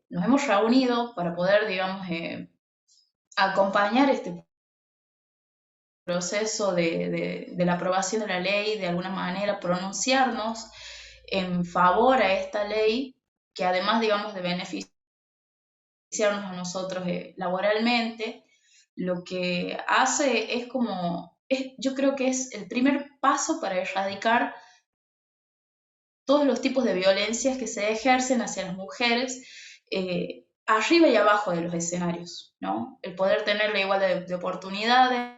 nos hemos reunido para poder, digamos, acompañar este proceso de la aprobación de la ley, de alguna manera pronunciarnos en favor a esta ley, que además, digamos, de beneficiarnos a nosotros laboralmente, lo que hace es como, yo creo que es el primer paso para erradicar todos los tipos de violencias que se ejercen hacia las mujeres, arriba y abajo de los escenarios, ¿no? El poder tener la igualdad de oportunidades,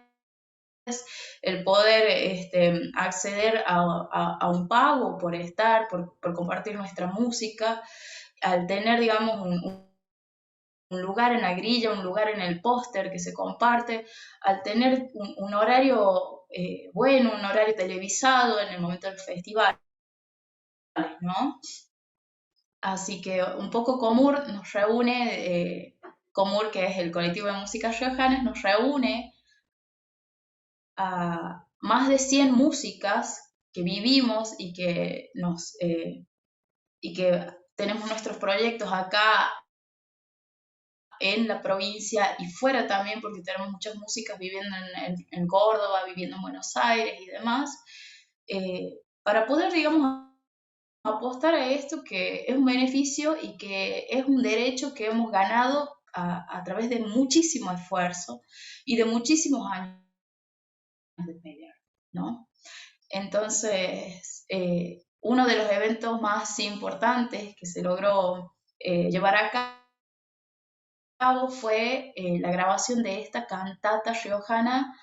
el poder acceder a un pago por estar, por compartir nuestra música, al tener, digamos, un lugar en la grilla, un lugar en el póster que se comparte, al tener un horario bueno, un horario televisado en el momento del festival, ¿no? Así que un poco Comur nos reúne, Comur, que es el colectivo de música riojanas, nos reúne a más de 100 músicas que vivimos y que tenemos nuestros proyectos acá en la provincia y fuera también, porque tenemos muchas músicas viviendo en Córdoba, viviendo en Buenos Aires y demás, para poder, digamos, apostar a esto, que es un beneficio y que es un derecho que hemos ganado a través de muchísimo esfuerzo y de muchísimos años de pelear, ¿no? Entonces, uno de los eventos más importantes que se logró llevar a cabo fue la grabación de esta cantata riojana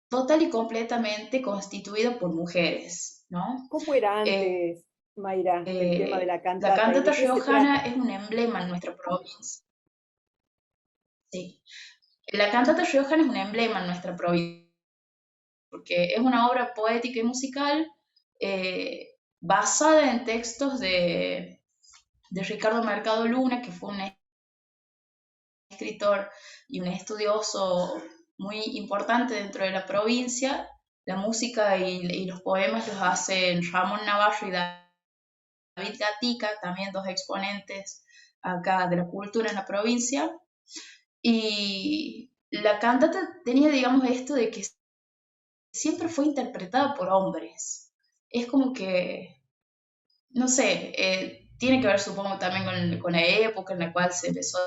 total y completamente constituida por mujeres, ¿no? ¿Cómo era antes, Mayra, el tema de la La cantata y cantata de qué se riojana trata? es un emblema en nuestra provincia. Sí. La cantata riojana es un emblema en nuestra provincia, porque es una obra poética y musical basada en textos de Ricardo Mercado Luna, que fue un escritor y un estudioso muy importante dentro de la provincia. La música y los poemas los hacen Ramón Navarro y David Gatica, también dos exponentes acá de la cultura en la provincia. Y la cantata tenía, digamos, esto de que siempre fue interpretada por hombres. Es como que, no sé, tiene que ver, supongo, también con la época en la cual se empezó,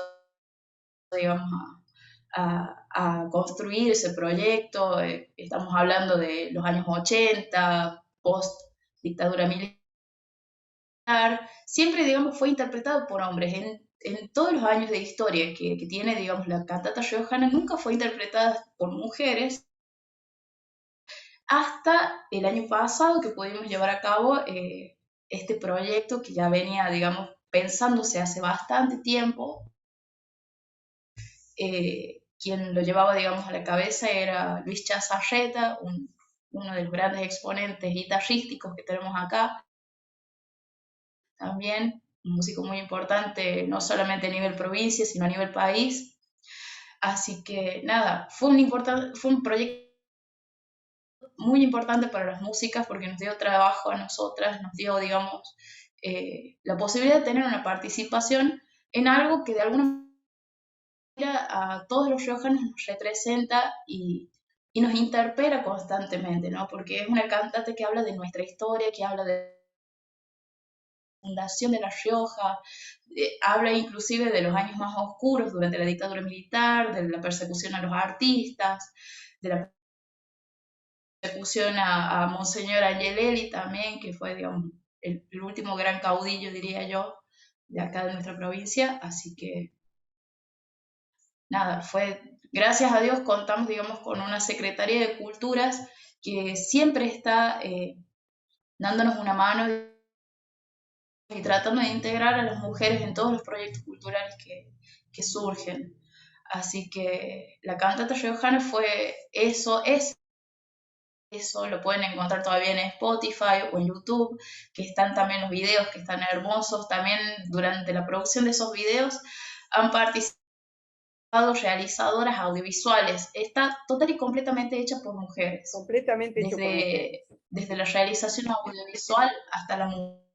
digamos, a construir ese proyecto. Estamos hablando de los años 80, post dictadura militar. Siempre, digamos, fue interpretado por hombres. En todos los años de historia que tiene, digamos, la cantata riojana, nunca fue interpretada por mujeres, hasta el año pasado que pudimos llevar a cabo este proyecto que ya venía, digamos, pensándose hace bastante tiempo. Quien lo llevaba, digamos, a la cabeza era Luis Chazarreta, uno de los grandes exponentes guitarrísticos que tenemos acá. También un músico muy importante, no solamente a nivel provincia, sino a nivel país. Así que nada, fue un proyecto muy importante para las músicas porque nos dio trabajo a nosotras, nos dio, digamos, la posibilidad de tener una participación en algo que de alguna manera a todos los riojanos nos representa y nos interpela constantemente, ¿no? Porque es una cantante que habla de nuestra historia, que habla de fundación de La Rioja, habla inclusive de los años más oscuros durante la dictadura militar, de la persecución a los artistas, de la persecución a Monseñor Angelelli también, que fue, digamos, el último gran caudillo, diría yo, de acá de nuestra provincia. Así que, nada, gracias a Dios contamos, digamos, con una Secretaría de Culturas que siempre está dándonos una mano y tratando de integrar a las mujeres en todos los proyectos culturales que surgen. Así que la cantata riojana fue eso, eso lo pueden encontrar todavía en Spotify o en YouTube, que están también los videos que están hermosos. También durante la producción de esos videos han participado realizadoras audiovisuales. Está total y completamente hecha por mujeres. Completamente hecho por mujeres. Desde la realización audiovisual hasta la música.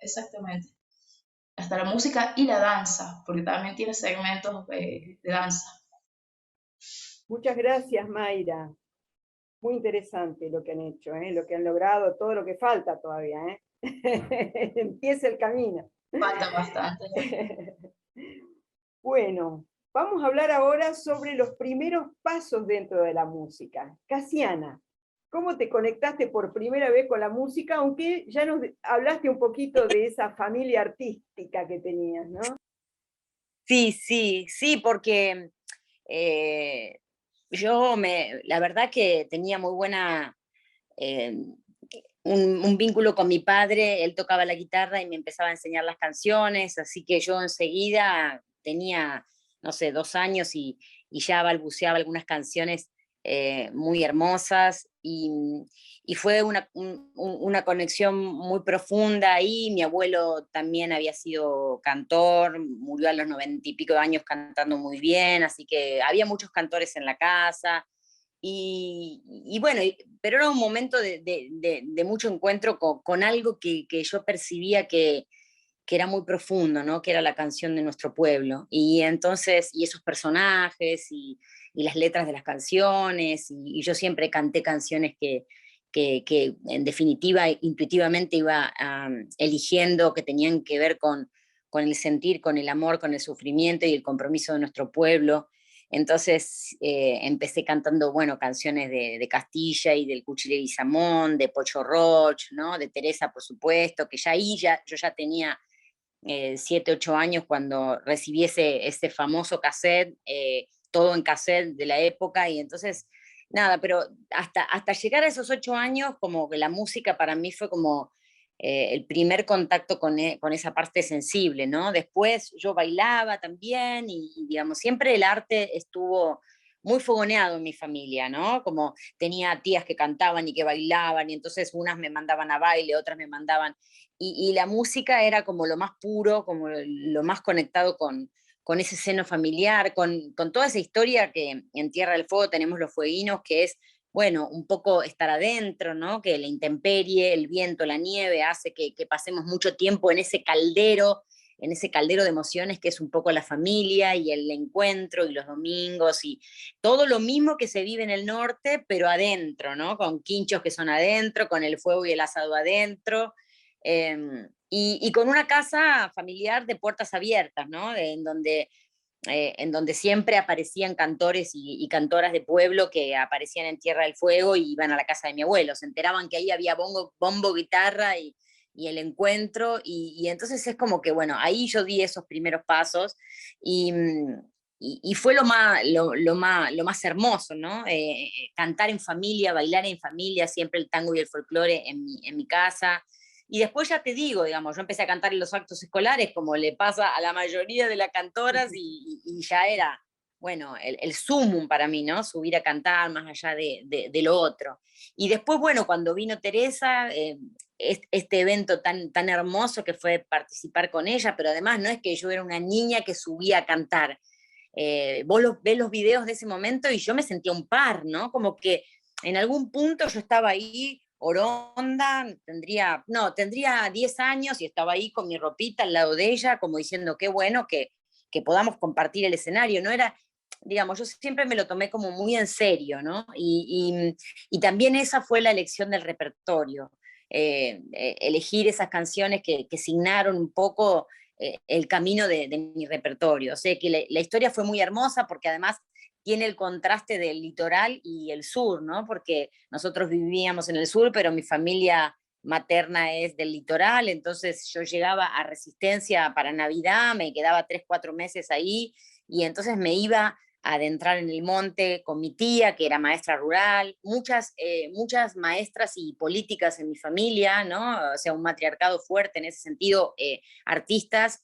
Exactamente. Hasta la música y la danza, porque también tiene segmentos de danza. Muchas gracias, Mayra. Muy interesante lo que han hecho, lo que han logrado, todo lo que falta todavía. Empieza el camino. Falta bastante. Bueno, vamos a hablar ahora sobre los primeros pasos dentro de la música. Casiana, ¿cómo te conectaste por primera vez con la música? Aunque ya nos hablaste un poquito de esa familia artística que tenías, ¿no? Sí, sí, sí, porque la verdad que tenía muy buena, eh, un vínculo con mi padre. Él tocaba la guitarra y me empezaba a enseñar las canciones, así que yo enseguida tenía, no sé, 2 años y ya balbuceaba algunas canciones muy hermosas, y fue una conexión muy profunda ahí. Mi abuelo también había sido cantor, murió a los 90 y pico de años cantando muy bien, así que había muchos cantores en la casa. Y bueno, pero era un momento de mucho encuentro con algo que yo percibía que era muy profundo, ¿no? Que era la canción de nuestro pueblo. Y entonces, y esos personajes y las letras de las canciones, y yo siempre canté canciones que en definitiva, intuitivamente iba eligiendo, que tenían que ver con el sentir, con el amor, con el sufrimiento y el compromiso de nuestro pueblo. Entonces empecé cantando, bueno, canciones de Castilla y del Cuchillo y Samón, de Pocho Roch, ¿no? De Teresa, por supuesto, que ya ahí yo ya tenía 7, 8 años cuando recibí ese famoso cassette, todo en cassette de la época. Y entonces, nada, pero hasta llegar a esos 8 años, como que la música para mí fue como el primer contacto con esa parte sensible, ¿no? Después yo bailaba también digamos, siempre el arte estuvo muy fogoneado en mi familia, ¿no? Como tenía tías que cantaban y que bailaban, y entonces unas me mandaban a baile, otras me mandaban, y la música era como lo más puro, como lo más conectado con ese seno familiar, con toda esa historia que en Tierra del Fuego tenemos los fueguinos, que es, bueno, un poco estar adentro, ¿no? Que la intemperie, el viento, la nieve hace que pasemos mucho tiempo en ese caldero de emociones que es un poco la familia y el encuentro y los domingos y todo lo mismo que se vive en el norte, pero adentro, ¿no? Con quinchos que son adentro, con el fuego y el asado adentro. Y con una casa familiar de puertas abiertas, ¿no? En donde siempre aparecían cantores y cantoras de pueblo que aparecían en Tierra del Fuego y iban a la casa de mi abuelo. Se enteraban que ahí había bombo, guitarra y el encuentro. Y entonces es como que, bueno, ahí yo di esos primeros pasos y, y fue lo más hermoso, ¿no? Cantar en familia, bailar en familia, siempre el tango y el folclore en mi casa. Y después ya te digo, digamos, yo empecé a cantar en los actos escolares, como le pasa a la mayoría de las cantoras, y ya era, bueno, el sumum para mí, ¿no? Subir a cantar más allá de lo otro. Y después, bueno, cuando vino Teresa, este evento tan hermoso que fue participar con ella, pero además no es que yo era una niña que subía a cantar. Vos ves los videos de ese momento y yo me sentía un par, ¿no? Como que en algún punto yo estaba ahí Oronda, tendría 10 años y estaba ahí con mi ropita al lado de ella, como diciendo, qué bueno que podamos compartir el escenario, ¿no? Era, digamos, yo siempre me lo tomé como muy en serio, ¿no? Y también esa fue la elección del repertorio, elegir esas canciones que signaron un poco el camino de mi repertorio. O sea que la historia fue muy hermosa porque además tiene el contraste del litoral y el sur, ¿no? Porque nosotros vivíamos en el sur, pero mi familia materna es del litoral, entonces yo llegaba a Resistencia para Navidad, me quedaba 3, 4 meses ahí, y entonces me iba a adentrar en el monte con mi tía, que era maestra rural, muchas maestras y políticas en mi familia, ¿no? O sea, un matriarcado fuerte en ese sentido, artistas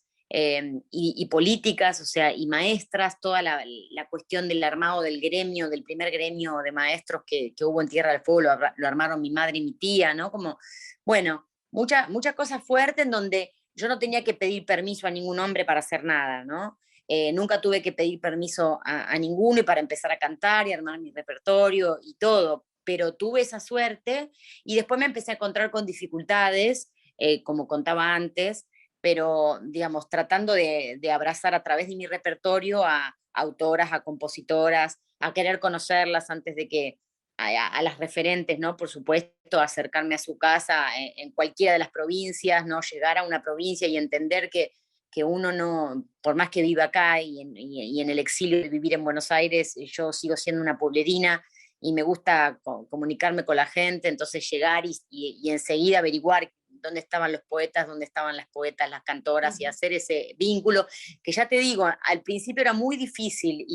y políticas, o sea, y maestras, toda la cuestión del armado del gremio, del primer gremio de maestros que hubo en Tierra del Fuego, lo armaron mi madre y mi tía, ¿no? Como, bueno, muchas cosas fuertes en donde yo no tenía que pedir permiso a ningún hombre para hacer nada, ¿no? Nunca tuve que pedir permiso a ninguno y para empezar a cantar y armar mi repertorio y todo, pero tuve esa suerte y después me empecé a encontrar con dificultades, como contaba antes, pero digamos, tratando de abrazar a través de mi repertorio a autoras, a compositoras, a querer conocerlas antes a las referentes, ¿no? Por supuesto, acercarme a su casa en cualquiera de las provincias, ¿no? Llegar a una provincia y entender que uno no, por más que viva acá y en el exilio de vivir en Buenos Aires, yo sigo siendo una pueblerina y me gusta comunicarme con la gente, entonces llegar y enseguida averiguar dónde estaban los poetas, dónde estaban las poetas, las cantoras, y hacer ese vínculo, que ya te digo, al principio era muy difícil,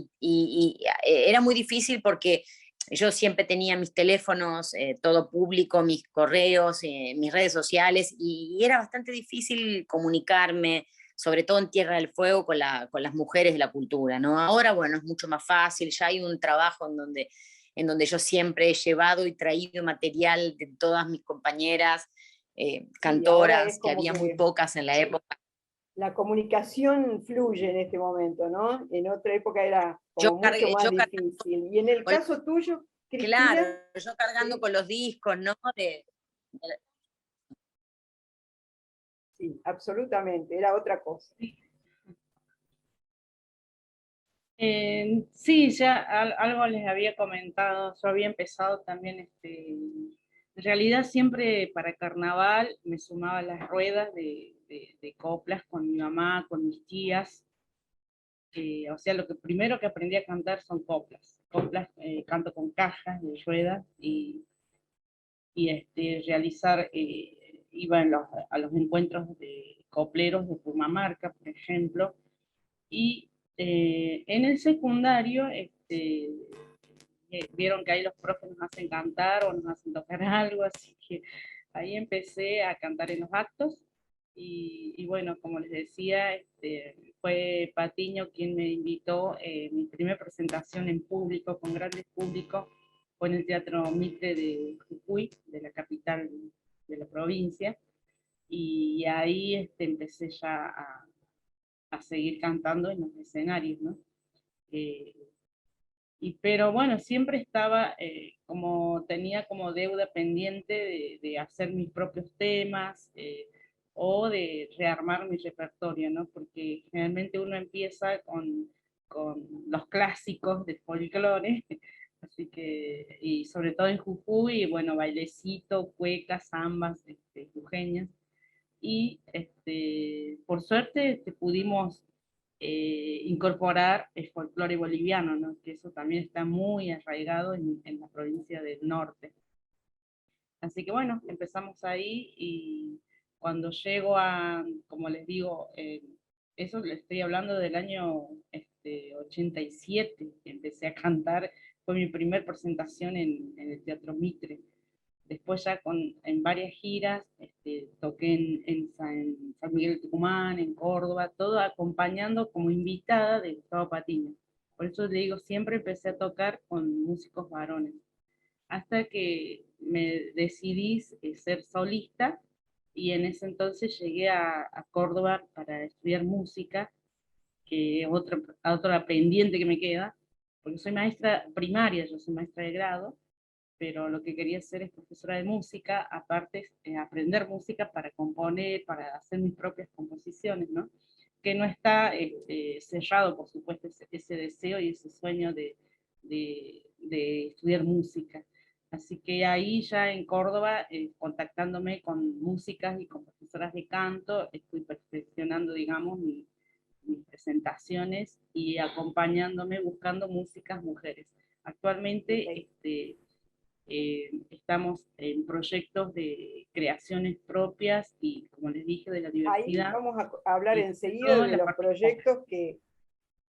era muy difícil porque yo siempre tenía mis teléfonos, todo público, mis correos, mis redes sociales, y era bastante difícil comunicarme, sobre todo en Tierra del Fuego, con las mujeres de la cultura, ¿no? Ahora, bueno, es mucho más fácil, ya hay un trabajo en donde yo siempre he llevado y traído material de todas mis compañeras, cantoras, que había muy pocas en la época. La comunicación fluye en este momento, ¿no? En otra época era como mucho más difícil. Y en el caso tuyo, Cristina... Claro, yo cargando con los discos, ¿no? Sí, absolutamente, era otra cosa. Sí, ya algo les había comentado, yo había empezado también, en realidad siempre para carnaval me sumaba a las ruedas de coplas con mi mamá, con mis tías, o sea, lo que primero que aprendí a cantar son coplas, canto con cajas de ruedas y realizar, iba a los encuentros de copleros de Purmamarca, por ejemplo, y en el secundario, vieron que ahí los profes nos hacen cantar o nos hacen tocar algo, así que ahí empecé a cantar en los actos, y bueno, como les decía, fue Patiño quien me invitó, mi primera presentación en público, con grandes públicos, fue en el Teatro Mitre de Jujuy, de la capital de la provincia, y ahí empecé ya a seguir cantando en los escenarios, ¿no? Pero bueno, siempre estaba, como tenía como deuda pendiente de hacer mis propios temas, o de rearmar mi repertorio, ¿no? Porque generalmente uno empieza con los clásicos del folclore, así que, y sobre todo en Jujuy, bueno, bailecito, cuecas, zambas, jujeñas, y por suerte pudimos incorporar el folclore boliviano, ¿no? Que eso también está muy arraigado en la provincia del norte. Así que bueno, empezamos ahí, y cuando llego a, como les digo, eso le estoy hablando del año 87, que empecé a cantar, fue mi primer presentación en el Teatro Mitre. Después ya en varias giras, toqué en San Miguel de Tucumán, en Córdoba, todo acompañando como invitada de Gustavo Patiño. Por eso le digo, siempre empecé a tocar con músicos varones. Hasta que me decidí ser solista, y en ese entonces llegué a Córdoba para estudiar música, que es otra pendiente que me queda, porque soy maestra primaria, yo soy maestra de grado, pero lo que quería hacer es profesora de música, aparte aprender música para componer, para hacer mis propias composiciones, ¿no? Que no está cerrado, por supuesto, ese deseo y ese sueño de estudiar música. Así que ahí ya en Córdoba, contactándome con músicas y con profesoras de canto, estoy perfeccionando, digamos, mis presentaciones y acompañándome, buscando músicas mujeres. Actualmente, estamos en proyectos de creaciones propias y, como les dije, de la diversidad. Ahí vamos a hablar enseguida de los proyectos, que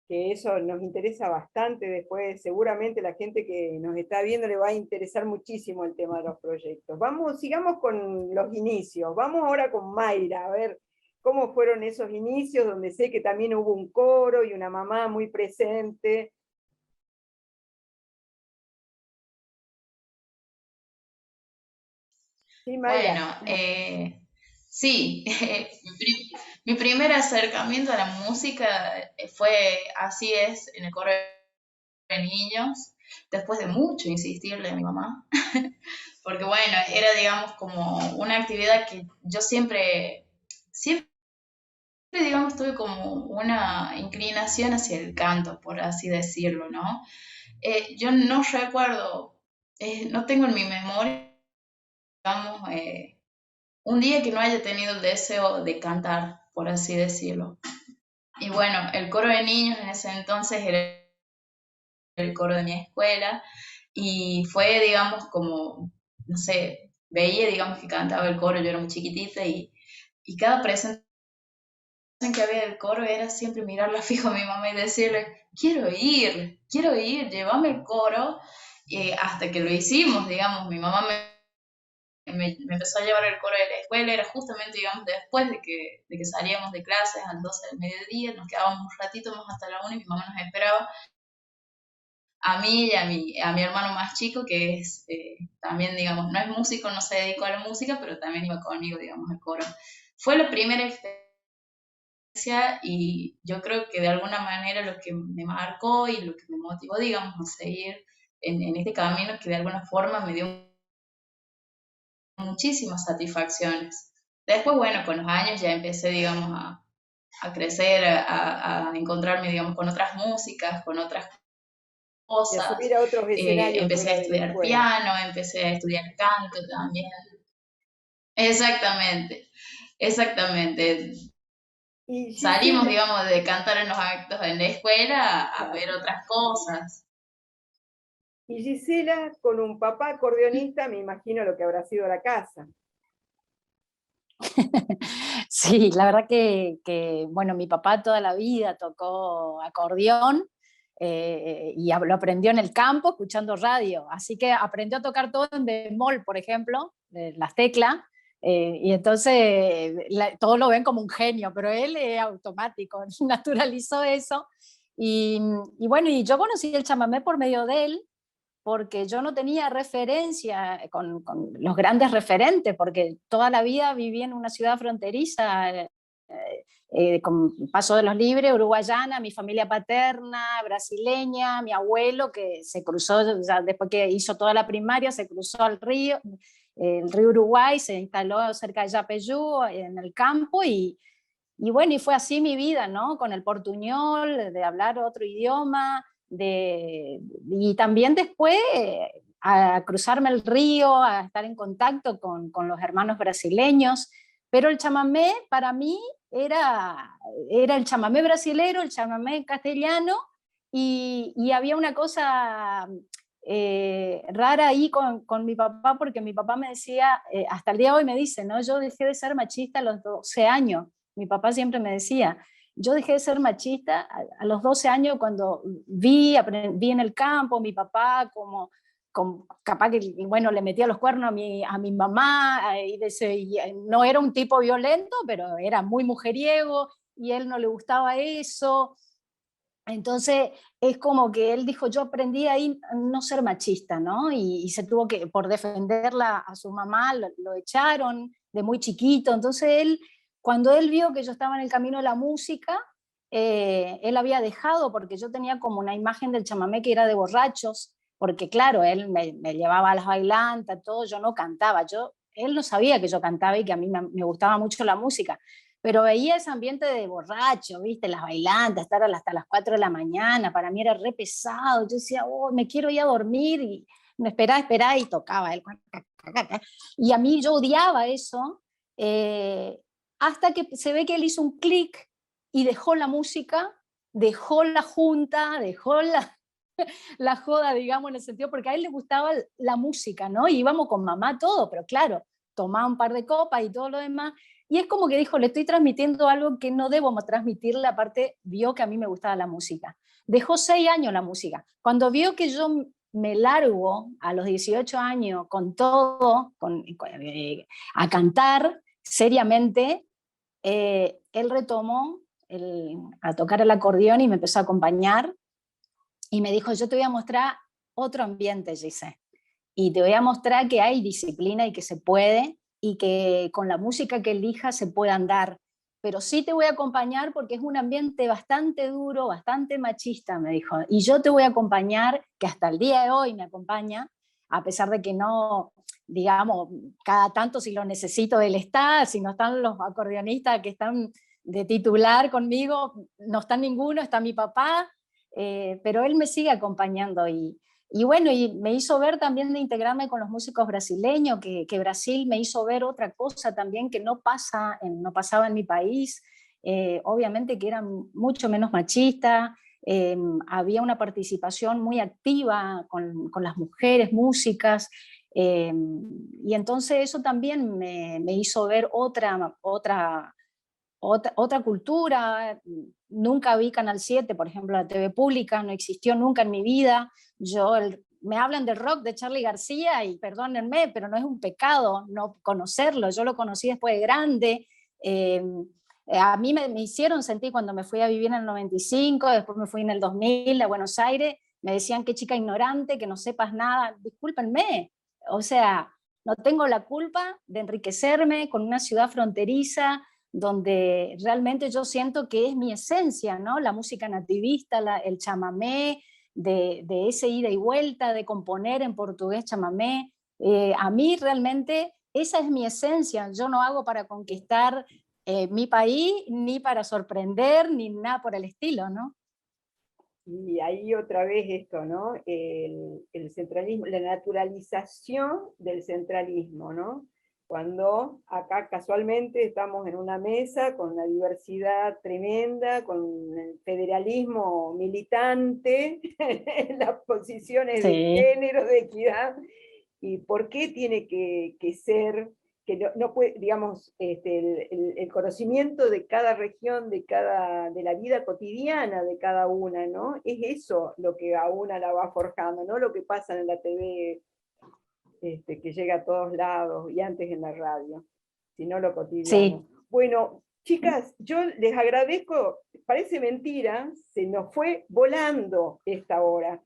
eso nos interesa bastante. Después seguramente la gente que nos está viendo le va a interesar muchísimo el tema de los proyectos. Sigamos con los inicios. Vamos ahora con Mayra, a ver cómo fueron esos inicios, donde sé que también hubo un coro y una mamá muy presente. Sí, bueno, sí, mi primer acercamiento a la música fue Así es, en el coro de niños, después de mucho insistirle a mi mamá, porque bueno, era, digamos, como una actividad que yo siempre, digamos, tuve como una inclinación hacia el canto, por así decirlo, ¿no? Yo no recuerdo no tengo en mi memoria, digamos, un día que no haya tenido el deseo de cantar, por así decirlo. Y bueno, el coro de niños en ese entonces era el coro de mi escuela y fue, digamos, como, no sé, veía, digamos, que cantaba el coro, yo era muy chiquitita y cada presentación que había del coro era siempre mirarla fijo a mi mamá y decirle, quiero ir, llévame el coro, hasta que lo hicimos, digamos, mi mamá me empezó a llevar el coro de la escuela, era justamente, digamos, después de que salíamos de clases a las 12 del mediodía, nos quedábamos un ratito más hasta la 1 y mi mamá nos esperaba a mí y a mi hermano más chico, que es también, digamos, no es músico, no se dedicó a la música, pero también iba conmigo, digamos, al coro. Fue la primera experiencia y yo creo que de alguna manera lo que me marcó y lo que me motivó, digamos, a seguir en este camino que de alguna forma me dio muchísimas satisfacciones. Después, bueno, con los años ya empecé, digamos, a crecer, a encontrarme, digamos, con otras músicas, con otras Y a cosas. subir a otros escenarios Empecé a fuera de la estudiar escuela. piano, empecé a estudiar canto también. Exactamente, exactamente. Y Salimos, Gisela, digamos, de cantar en los actos en la escuela a claro. ver otras cosas. Y Gisela, con un papá acordeonista, me imagino lo que habrá sido la casa. Sí, la verdad bueno, mi papá toda la vida tocó acordeón y lo aprendió en el campo escuchando radio, así que aprendió a tocar todo en bemol, por ejemplo, las teclas, y entonces todos lo ven como un genio, pero él es automático, naturalizó eso. Y, y bueno, y yo conocí el chamamé por medio de él, porque yo no tenía referencia con los grandes referentes, porque toda la vida viví en una ciudad fronteriza, con Paso de los Libres, uruguayana, mi familia paterna, brasileña, mi abuelo que se cruzó, ya después que hizo toda la primaria, se cruzó al río, el río Uruguay, se instaló cerca de Yapeyú, en el campo, y bueno, y fue así mi vida, ¿no? Con el portuñol, de hablar otro idioma, y también después a cruzarme el río, a estar en contacto con los hermanos brasileños, pero el chamamé para mí era el chamamé brasilero, el chamamé castellano, y había una cosa rara ahí con mi papá, porque mi papá me decía, hasta el día de hoy me dice, ¿no? Yo dejé de ser machista a los 12 años. Mi papá siempre me decía, yo dejé de ser machista a los 12 años cuando vi en el campo mi papá como capaz que, bueno, le metía los cuernos a mi mamá, y no era un tipo violento, pero era muy mujeriego, y a él no le gustaba eso. Entonces es como que él dijo, yo aprendí ahí a no ser machista, ¿no? Y se tuvo que, por defenderla a su mamá, lo echaron de muy chiquito. Entonces él, cuando él vio que yo estaba en el camino de la música, él había dejado, porque yo tenía como una imagen del chamamé que era de borrachos, porque claro, él me llevaba a las bailantas, todo, yo no cantaba, él no sabía que yo cantaba y que a mí me gustaba mucho la música, pero veía ese ambiente de borracho, ¿viste? Las bailantas, estar hasta las 4 de la mañana, para mí era re pesado, yo decía, oh, me quiero ir a dormir, y me esperaba, y tocaba él. Y a mí yo odiaba eso, hasta que se ve que él hizo un clic y dejó la música, dejó la junta, dejó la joda, digamos, en el sentido, porque a él le gustaba la música, ¿no? Y íbamos con mamá todo, pero claro, tomaba un par de copas y todo lo demás, y es como que dijo, le estoy transmitiendo algo que no debo transmitirle, aparte vio que a mí me gustaba la música. Dejó 6 años la música. Cuando vio que yo me largo a los 18 años con todo, a cantar seriamente, él retomó a tocar el acordeón y me empezó a acompañar, y me dijo, yo te voy a mostrar otro ambiente, Gise, y te voy a mostrar que hay disciplina y que se puede, y que con la música que elijas se puede andar, pero sí te voy a acompañar porque es un ambiente bastante duro, bastante machista, me dijo, y yo te voy a acompañar, que hasta el día de hoy me acompaña, a pesar de que no, digamos, cada tanto si lo necesito él está, si no están los acordeonistas que están de titular conmigo, no está ninguno, está mi papá, pero él me sigue acompañando, Y bueno, y me hizo ver también de integrarme con los músicos brasileños, que Brasil me hizo ver otra cosa también que no pasaba en mi país, obviamente que era mucho menos machista, había una participación muy activa con las mujeres músicas, y entonces eso también me hizo ver otra cultura. Nunca vi Canal 7, por ejemplo, la TV pública, no existió nunca en mi vida. Me hablan del rock de Charly García y perdónenme, pero no es un pecado no conocerlo. Yo lo conocí después de grande. A mí me hicieron sentir cuando me fui a vivir en el 95, después me fui en el 2000 a Buenos Aires, me decían qué chica ignorante, que no sepas nada. Discúlpenme, o sea, no tengo la culpa de enriquecerme con una ciudad fronteriza donde realmente yo siento que es mi esencia, ¿no? La música nativista, el chamamé, de ese ida y vuelta, de componer en portugués chamamé. A mí realmente esa es mi esencia. Yo no hago para conquistar mi país, ni para sorprender, ni nada por el estilo, ¿no? Y ahí otra vez esto, ¿no? El centralismo, la naturalización del centralismo, ¿no? Cuando acá casualmente estamos en una mesa con una diversidad tremenda, con el federalismo militante, las posiciones de Sí. género, de equidad, y por qué tiene que ser, que no puede, digamos, el conocimiento de cada región, de la vida cotidiana de cada una, ¿no? Es eso lo que a una la va forjando, no lo que pasa en la TV, que llega a todos lados, y antes en la radio, sino lo cotidiano. Sí. Bueno, chicas, yo les agradezco, parece mentira, se nos fue volando esta hora.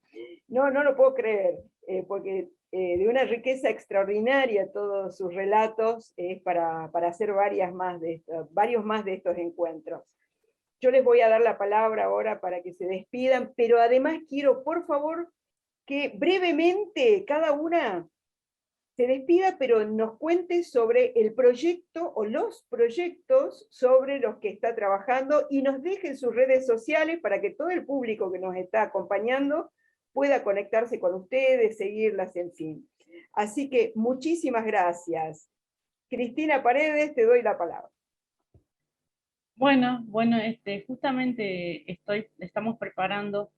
No lo puedo creer, porque de una riqueza extraordinaria todos sus relatos, es para hacer varios más de estos encuentros. Yo les voy a dar la palabra ahora para que se despidan, pero además quiero, por favor, que brevemente cada una se despida, pero nos cuente sobre el proyecto o los proyectos sobre los que está trabajando, y nos deje sus redes sociales para que todo el público que nos está acompañando pueda conectarse con ustedes, seguirlas, en fin. Así que muchísimas gracias. Cristina Paredes, te doy la palabra. Bueno, justamente estamos preparando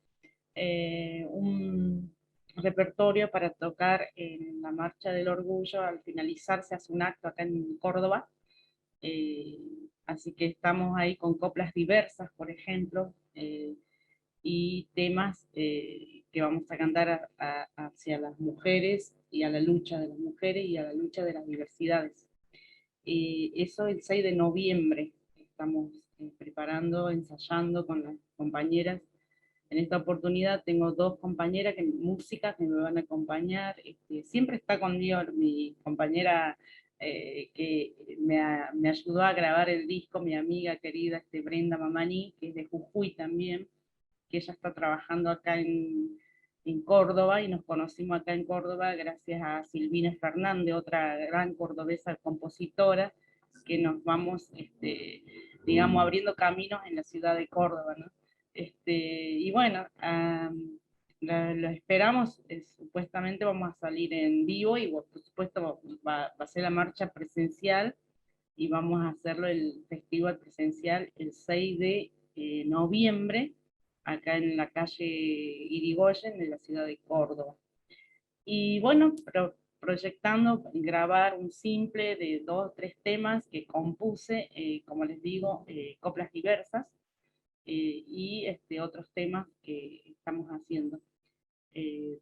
un repertorio para tocar en la Marcha del Orgullo. Al finalizar se hace un acto acá en Córdoba, así que estamos ahí con coplas diversas, por ejemplo, y temas que vamos a cantar hacia las mujeres y a la lucha de las mujeres y a la lucha de las diversidades. Eso el 6 de noviembre estamos preparando, ensayando con las compañeras. En esta oportunidad tengo dos compañeras músicas que me van a acompañar. Siempre está conmigo mi compañera que me ayudó a grabar el disco, mi amiga querida Brenda Mamani, que es de Jujuy también, que ella está trabajando acá en Córdoba, y nos conocimos acá en Córdoba gracias a Silvina Fernández, otra gran cordobesa compositora, que nos vamos, digamos, abriendo caminos en la ciudad de Córdoba, ¿no? Y bueno, lo esperamos, supuestamente vamos a salir en vivo, y por supuesto va a ser la marcha presencial, y vamos a hacerlo el festival presencial el 6 de noviembre, acá en la calle Irigoyen, en la ciudad de Córdoba. Y bueno, proyectando grabar un simple de 2 o 3 temas que compuse, como les digo, coplas diversas, y otros temas que estamos haciendo.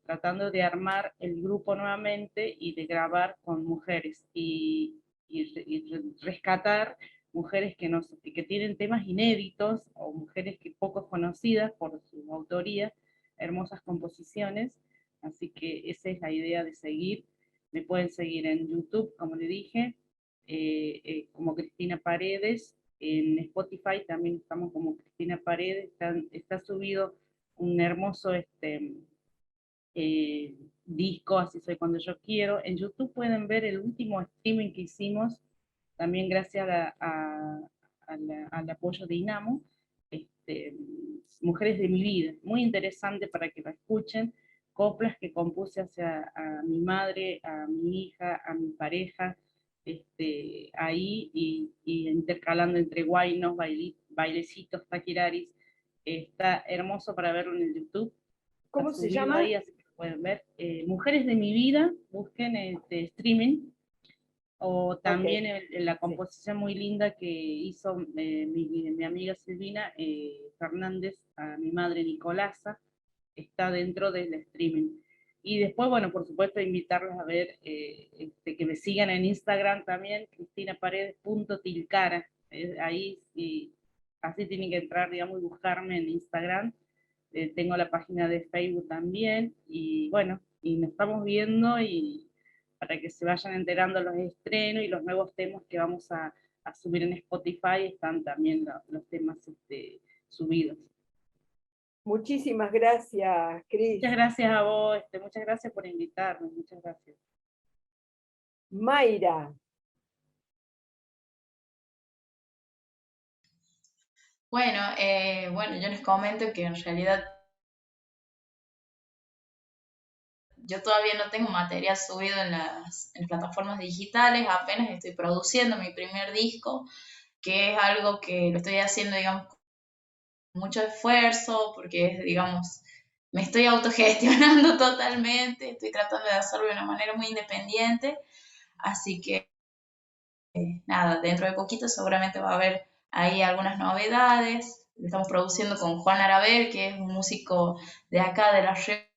Tratando de armar el grupo nuevamente y de grabar con mujeres y rescatar mujeres que tienen temas inéditos, o mujeres que poco conocidas por su autoría, hermosas composiciones. Así que esa es la idea de seguir. Me pueden seguir en YouTube, como le dije, como Cristina Paredes. En Spotify también estamos como Cristina Paredes. Está subido un hermoso disco, Así soy cuando yo quiero. En YouTube pueden ver el último streaming que hicimos, también gracias al apoyo de INAMU, Mujeres de mi vida, muy interesante para que la escuchen, coplas que compuse hacia a mi madre, a mi hija, a mi pareja, ahí, y intercalando entre guaynos, bailecitos, taquiraris. Está hermoso para verlo en el YouTube. ¿Cómo Está se subido llama? ahí, así que lo pueden ver. Mujeres de mi vida, busquen streaming, o también la composición muy linda que hizo mi amiga Silvina Fernández, a mi madre Nicolasa, está dentro del streaming. Y después, bueno, por supuesto, invitarlos a ver, que me sigan en Instagram también, cristinaparedes.tilcara. Ahí, y así tienen que entrar, digamos, y buscarme en Instagram. Tengo la página de Facebook también, y bueno, y nos estamos viendo, y para que se vayan enterando los estrenos y los nuevos temas que vamos a subir en Spotify, están también los temas subidos. Muchísimas gracias, Cris. Muchas gracias a vos, muchas gracias por invitarme, muchas gracias. Mayra. Bueno, yo les comento que en realidad yo todavía no tengo material subido en las plataformas digitales, apenas estoy produciendo mi primer disco, que es algo que lo estoy haciendo, digamos, con mucho esfuerzo, porque es, digamos, me estoy autogestionando totalmente, estoy tratando de hacerlo de una manera muy independiente, así que nada, dentro de poquito seguramente va a haber ahí algunas novedades. Estamos produciendo con Juan Arabel, que es un músico de acá, de La Rioja,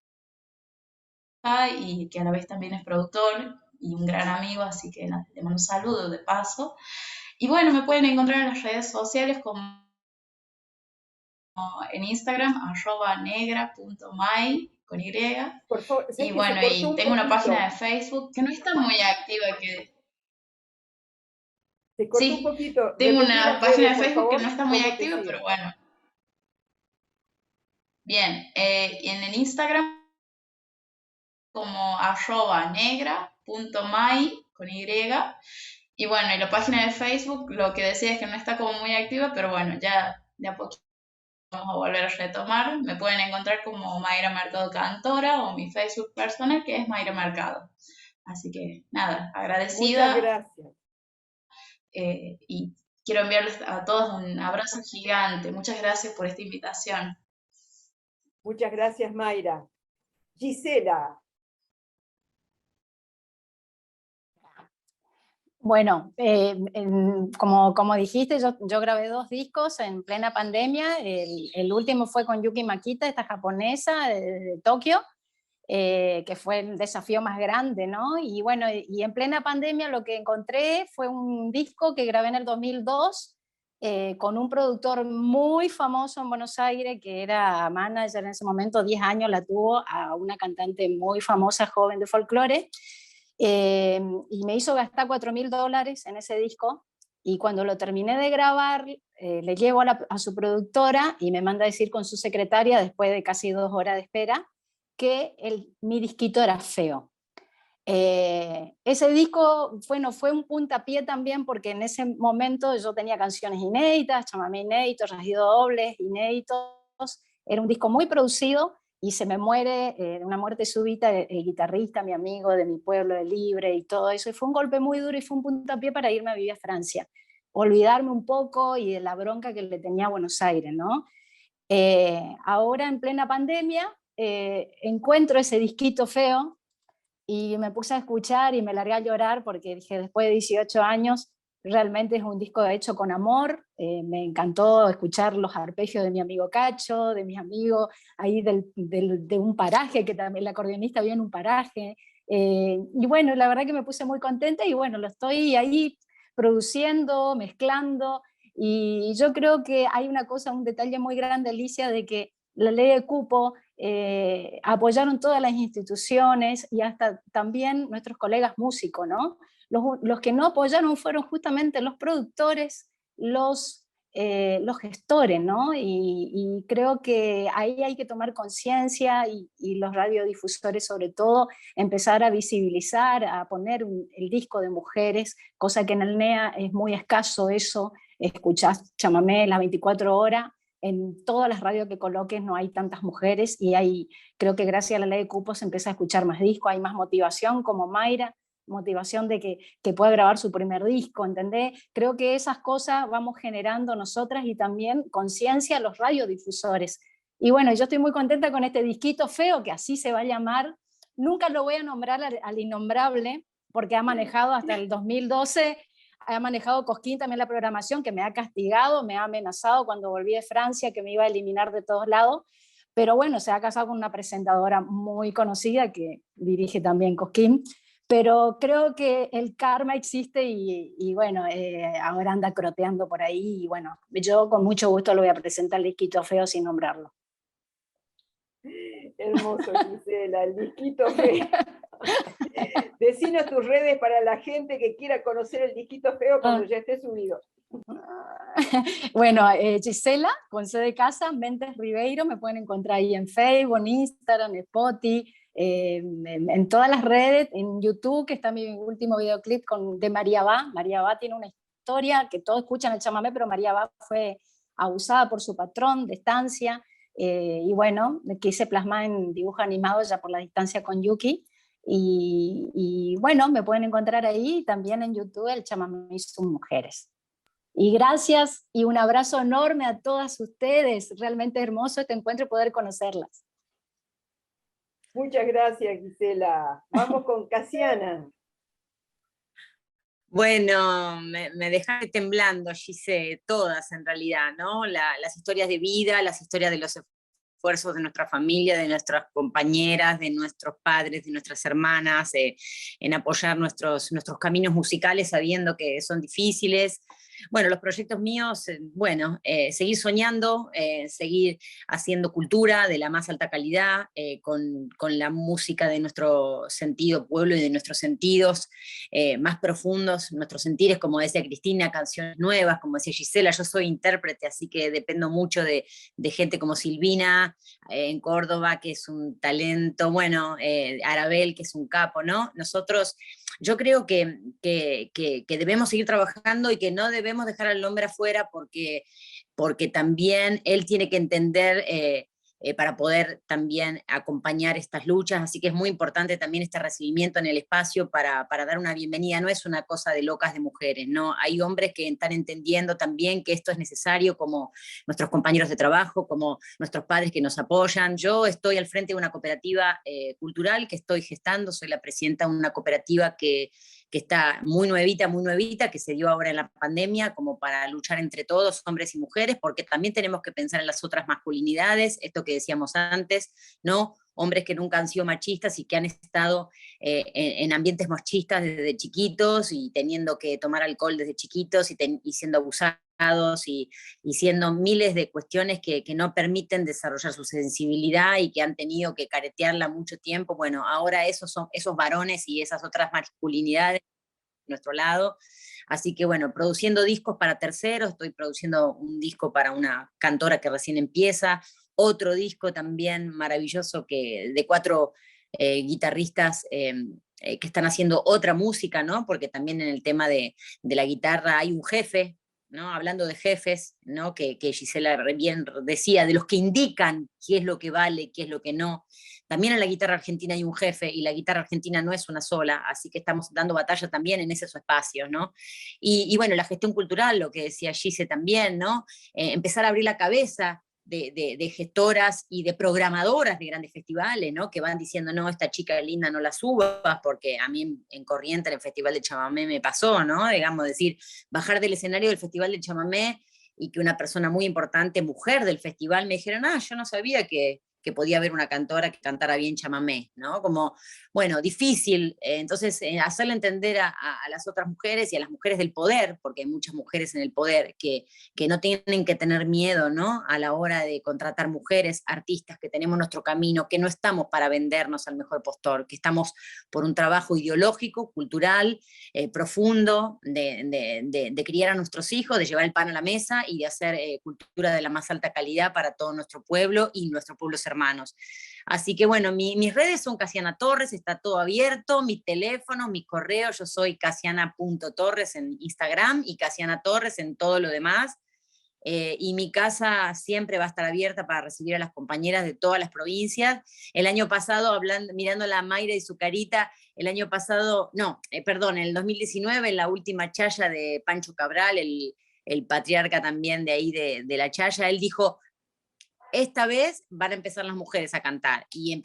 y que a la vez también es productor y un gran amigo, así que nada, le mando un saludo de paso. Y bueno, me pueden encontrar en las redes sociales como en Instagram, @negra.may, con Y. Por favor, Y sé que se bueno, cortó y un tengo una poquito. página de Facebook que no está muy activa, que Se cortó un sí, poquito. tengo Repetí una las página redes, de por Facebook que favor. no está muy ¿Cómo te activa, pero sigo? bueno. Bien, en el Instagram como @negra.may, con Y. Y bueno, y la página de Facebook, lo que decía es que no está como muy activa, pero bueno, ya de a poquito vamos a volver a retomar. Me pueden encontrar como Mayra Mercado Cantora, o mi Facebook personal, que es Mayra Mercado. Así que nada, Muchas agradecida, gracias. y quiero enviarles a todos un abrazo gigante. Muchas gracias por esta invitación. Muchas gracias, Mayra. Gisela. Bueno, como dijiste, yo grabé 2 discos en plena pandemia. El último fue con Yuki Makita, esta japonesa de Tokio, que fue el desafío más grande, ¿no? Y bueno, y en plena pandemia lo que encontré fue un disco que grabé en el 2002 con un productor muy famoso en Buenos Aires, que era manager en ese momento, 10 años la tuvo, a una cantante muy famosa, joven de folclore. Y me hizo gastar $4.000 en ese disco, y cuando lo terminé de grabar, le llevo a su productora y me manda a decir con su secretaria, después de casi 2 horas de espera, que mi disquito era feo. Ese disco, bueno, fue un puntapié también, porque en ese momento yo tenía canciones inéditas, chamamé inéditos, rasguidos dobles inéditos, era un disco muy producido, y se me muere una muerte súbita el guitarrista, mi amigo de mi pueblo de Libre y todo eso, y fue un golpe muy duro y fue un puntapié para irme a vivir a Francia, olvidarme un poco y de la bronca que le tenía a Buenos Aires, ¿no? Ahora en plena pandemia encuentro ese disquito feo y me puse a escuchar y me largué a llorar, porque dije, después de 18 años, realmente es un disco hecho con amor. Me encantó escuchar los arpegios de mi amigo Cacho, de mis amigos ahí de un paraje, que también el acordeonista vive en un paraje. Y bueno, la verdad que me puse muy contenta, y bueno, lo estoy ahí produciendo, mezclando, y yo creo que hay una cosa, un detalle muy grande, Alicia, de que la ley de cupo apoyaron todas las instituciones y hasta también nuestros colegas músicos, ¿no? Los que no apoyaron fueron justamente los productores, los gestores, ¿no? Y creo que ahí hay que tomar conciencia, y los radiodifusores sobre todo, empezar a visibilizar, a poner el disco de mujeres, cosa que en el NEA es muy escaso eso. Escuchás chamamé las 24 horas, en todas las radios que coloques no hay tantas mujeres, y creo que gracias a la ley de cupos se empieza a escuchar más discos, hay más motivación como Mayra, motivación de que pueda grabar su primer disco, ¿entendés? Creo que esas cosas vamos generando nosotras y también conciencia a los radiodifusores. Y bueno, yo estoy muy contenta con este disquito feo, que así se va a llamar. Nunca lo voy a nombrar al innombrable, porque ha manejado hasta el 2012, ha manejado Cosquín también la programación, que me ha castigado, me ha amenazado cuando volví de Francia, que me iba a eliminar de todos lados, pero bueno, se ha casado con una presentadora muy conocida que dirige también Cosquín, pero creo que el karma existe y bueno, ahora anda croteando por ahí, y bueno, yo con mucho gusto lo voy a presentar el disquito feo sin nombrarlo. Hermoso, Gisela, el disquito feo. Decinos tus redes para la gente que quiera conocer el disquito feo cuando ya esté subido. Bueno, Gisela, con C de casa, Méndez Ribeiro, me pueden encontrar ahí en Facebook, en Instagram, en Spotify, en todas las redes, en YouTube, que está mi último videoclip de María Bá. María Bá tiene una historia que todos escuchan el chamamé, pero María Bá fue abusada por su patrón de estancia, y bueno, quise plasmar en dibujo animado ya por la distancia con Yuki, y bueno, me pueden encontrar ahí también en YouTube, el chamamé y sus mujeres. Y gracias y un abrazo enorme a todas ustedes, realmente hermoso este encuentro y poder conocerlas. Muchas gracias, Gisela. Vamos con Casiana. Bueno, me dejaste temblando, Gise, todas en realidad, ¿no? Las historias de vida, las historias de los esfuerzos de nuestra familia, de nuestras compañeras, de nuestros padres, de nuestras hermanas, en apoyar nuestros caminos musicales sabiendo que son difíciles. Bueno, los proyectos míos, seguir soñando, seguir haciendo cultura de la más alta calidad, con la música de nuestro sentido pueblo y de nuestros sentidos más profundos, nuestros sentires, como decía Cristina, canciones nuevas, como decía Gisela. Yo soy intérprete, así que dependo mucho de gente como Silvina, en Córdoba, que es un talento, bueno, Arabel, que es un capo, ¿no? Nosotros, yo creo que debemos seguir trabajando y que no debemos dejar al hombre afuera, porque también él tiene que entender para poder también acompañar estas luchas, así que es muy importante también este recibimiento en el espacio para dar una bienvenida. No es una cosa de locas de mujeres, ¿no? Hay hombres que están entendiendo también que esto es necesario, como nuestros compañeros de trabajo, como nuestros padres que nos apoyan. Yo estoy al frente de una cooperativa cultural que estoy gestando, soy la presidenta de una cooperativa que está muy nuevita, que se dio ahora en la pandemia, como para luchar entre todos, hombres y mujeres, porque también tenemos que pensar en las otras masculinidades, esto que decíamos antes, ¿no? Hombres que nunca han sido machistas y que han estado en ambientes machistas desde chiquitos y teniendo que tomar alcohol desde chiquitos y siendo abusados y siendo miles de cuestiones que no permiten desarrollar su sensibilidad y que han tenido que caretearla mucho tiempo. Bueno, ahora esos varones y esas otras masculinidades de nuestro lado. Así que bueno, produciendo discos para terceros, estoy produciendo un disco para una cantora que recién empieza, otro disco también maravilloso de 4 guitarristas que están haciendo otra música, ¿no? Porque también en el tema de la guitarra hay un jefe, ¿no? Hablando de jefes, ¿no? Que Gisela bien decía, de los que indican qué es lo que vale, qué es lo que no. También en la guitarra argentina hay un jefe y la guitarra argentina no es una sola, así que estamos dando batalla también en esos espacios, ¿no? Y bueno, la gestión cultural, lo que decía Gise también, ¿no? Empezar a abrir la cabeza de gestoras y de programadoras de grandes festivales, ¿no? Que van diciendo, no, esta chica linda no la subas, porque a mí en Corrientes, en el Festival de Chamamé me pasó, ¿no? Digamos, decir, bajar del escenario del Festival de Chamamé y que una persona muy importante, mujer del festival, me dijeron, yo no sabía que podía haber una cantora que cantara bien chamamé, ¿no? Como, bueno, difícil, entonces hacerle entender a las otras mujeres y a las mujeres del poder, porque hay muchas mujeres en el poder que no tienen que tener miedo, ¿no? A la hora de contratar mujeres, artistas, que tenemos nuestro camino, que no estamos para vendernos al mejor postor, que estamos por un trabajo ideológico, cultural, profundo, de criar a nuestros hijos, de llevar el pan a la mesa y de hacer cultura de la más alta calidad para todo nuestro pueblo y nuestros pueblos hermanos. Así que bueno, mis redes son Casiana Torres, está todo abierto, mi teléfono, mi correo, yo soy casiana.torres en Instagram y Casiana Torres en todo lo demás. y mi casa siempre va a estar abierta para recibir a las compañeras de todas las provincias. El año pasado, mirándola a Mayra y su carita, el año pasado, perdón, en el 2019, en la última chaya de Pancho Cabral, el patriarca también de ahí de la chaya, él dijo, esta vez van a empezar las mujeres a cantar, y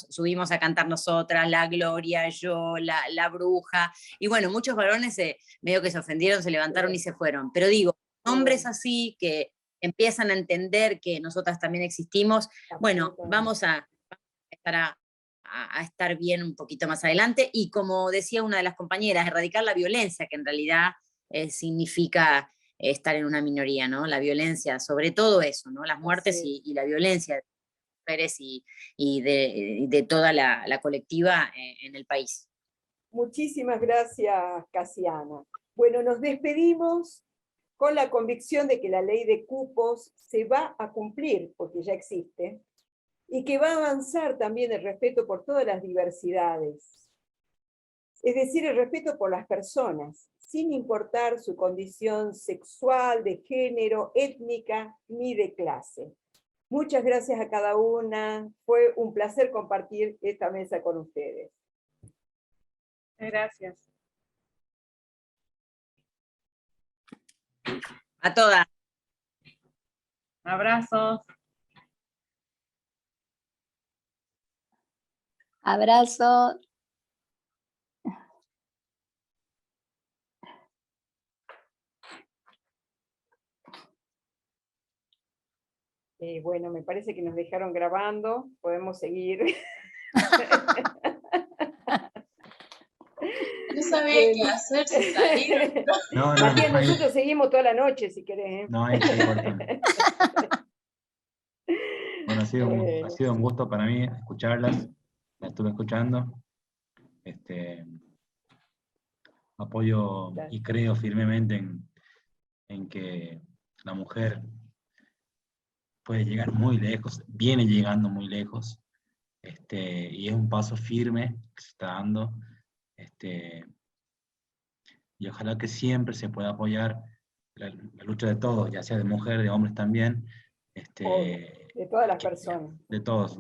subimos a cantar nosotras, la Gloria, yo, la Bruja, y bueno, muchos varones medio que se ofendieron, se levantaron y se fueron, pero digo, hombres así, que empiezan a entender que nosotras también existimos, bueno, vamos a estar bien un poquito más adelante, y como decía una de las compañeras, erradicar la violencia, que en realidad significa estar en una minoría, ¿no? La violencia, sobre todo eso, ¿no? Las muertes y la violencia de mujeres y de toda la colectiva en el país. Muchísimas gracias, Casiana. Bueno, nos despedimos con la convicción de que la ley de cupos se va a cumplir, porque ya existe, y que va a avanzar también el respeto por todas las diversidades. Es decir, el respeto por las personas, sin importar su condición sexual, de género, étnica, ni de clase. Muchas gracias a cada una. Fue un placer compartir esta mesa con ustedes. Gracias. A todas. Abrazos. Abrazo. Bueno, me parece que nos dejaron grabando, podemos seguir. No sabía qué hacer si salir. No, Matías, nosotros seguimos toda la noche, si querés. No hay que cortar. Bueno, ha sido un gusto para mí escucharlas, la estuve escuchando. Apoyo y creo firmemente en que la mujer puede llegar muy lejos, viene llegando muy lejos, y es un paso firme que se está dando, y ojalá que siempre se pueda apoyar la lucha de todos, ya sea de mujeres, de hombres también, de todas las personas. de todos,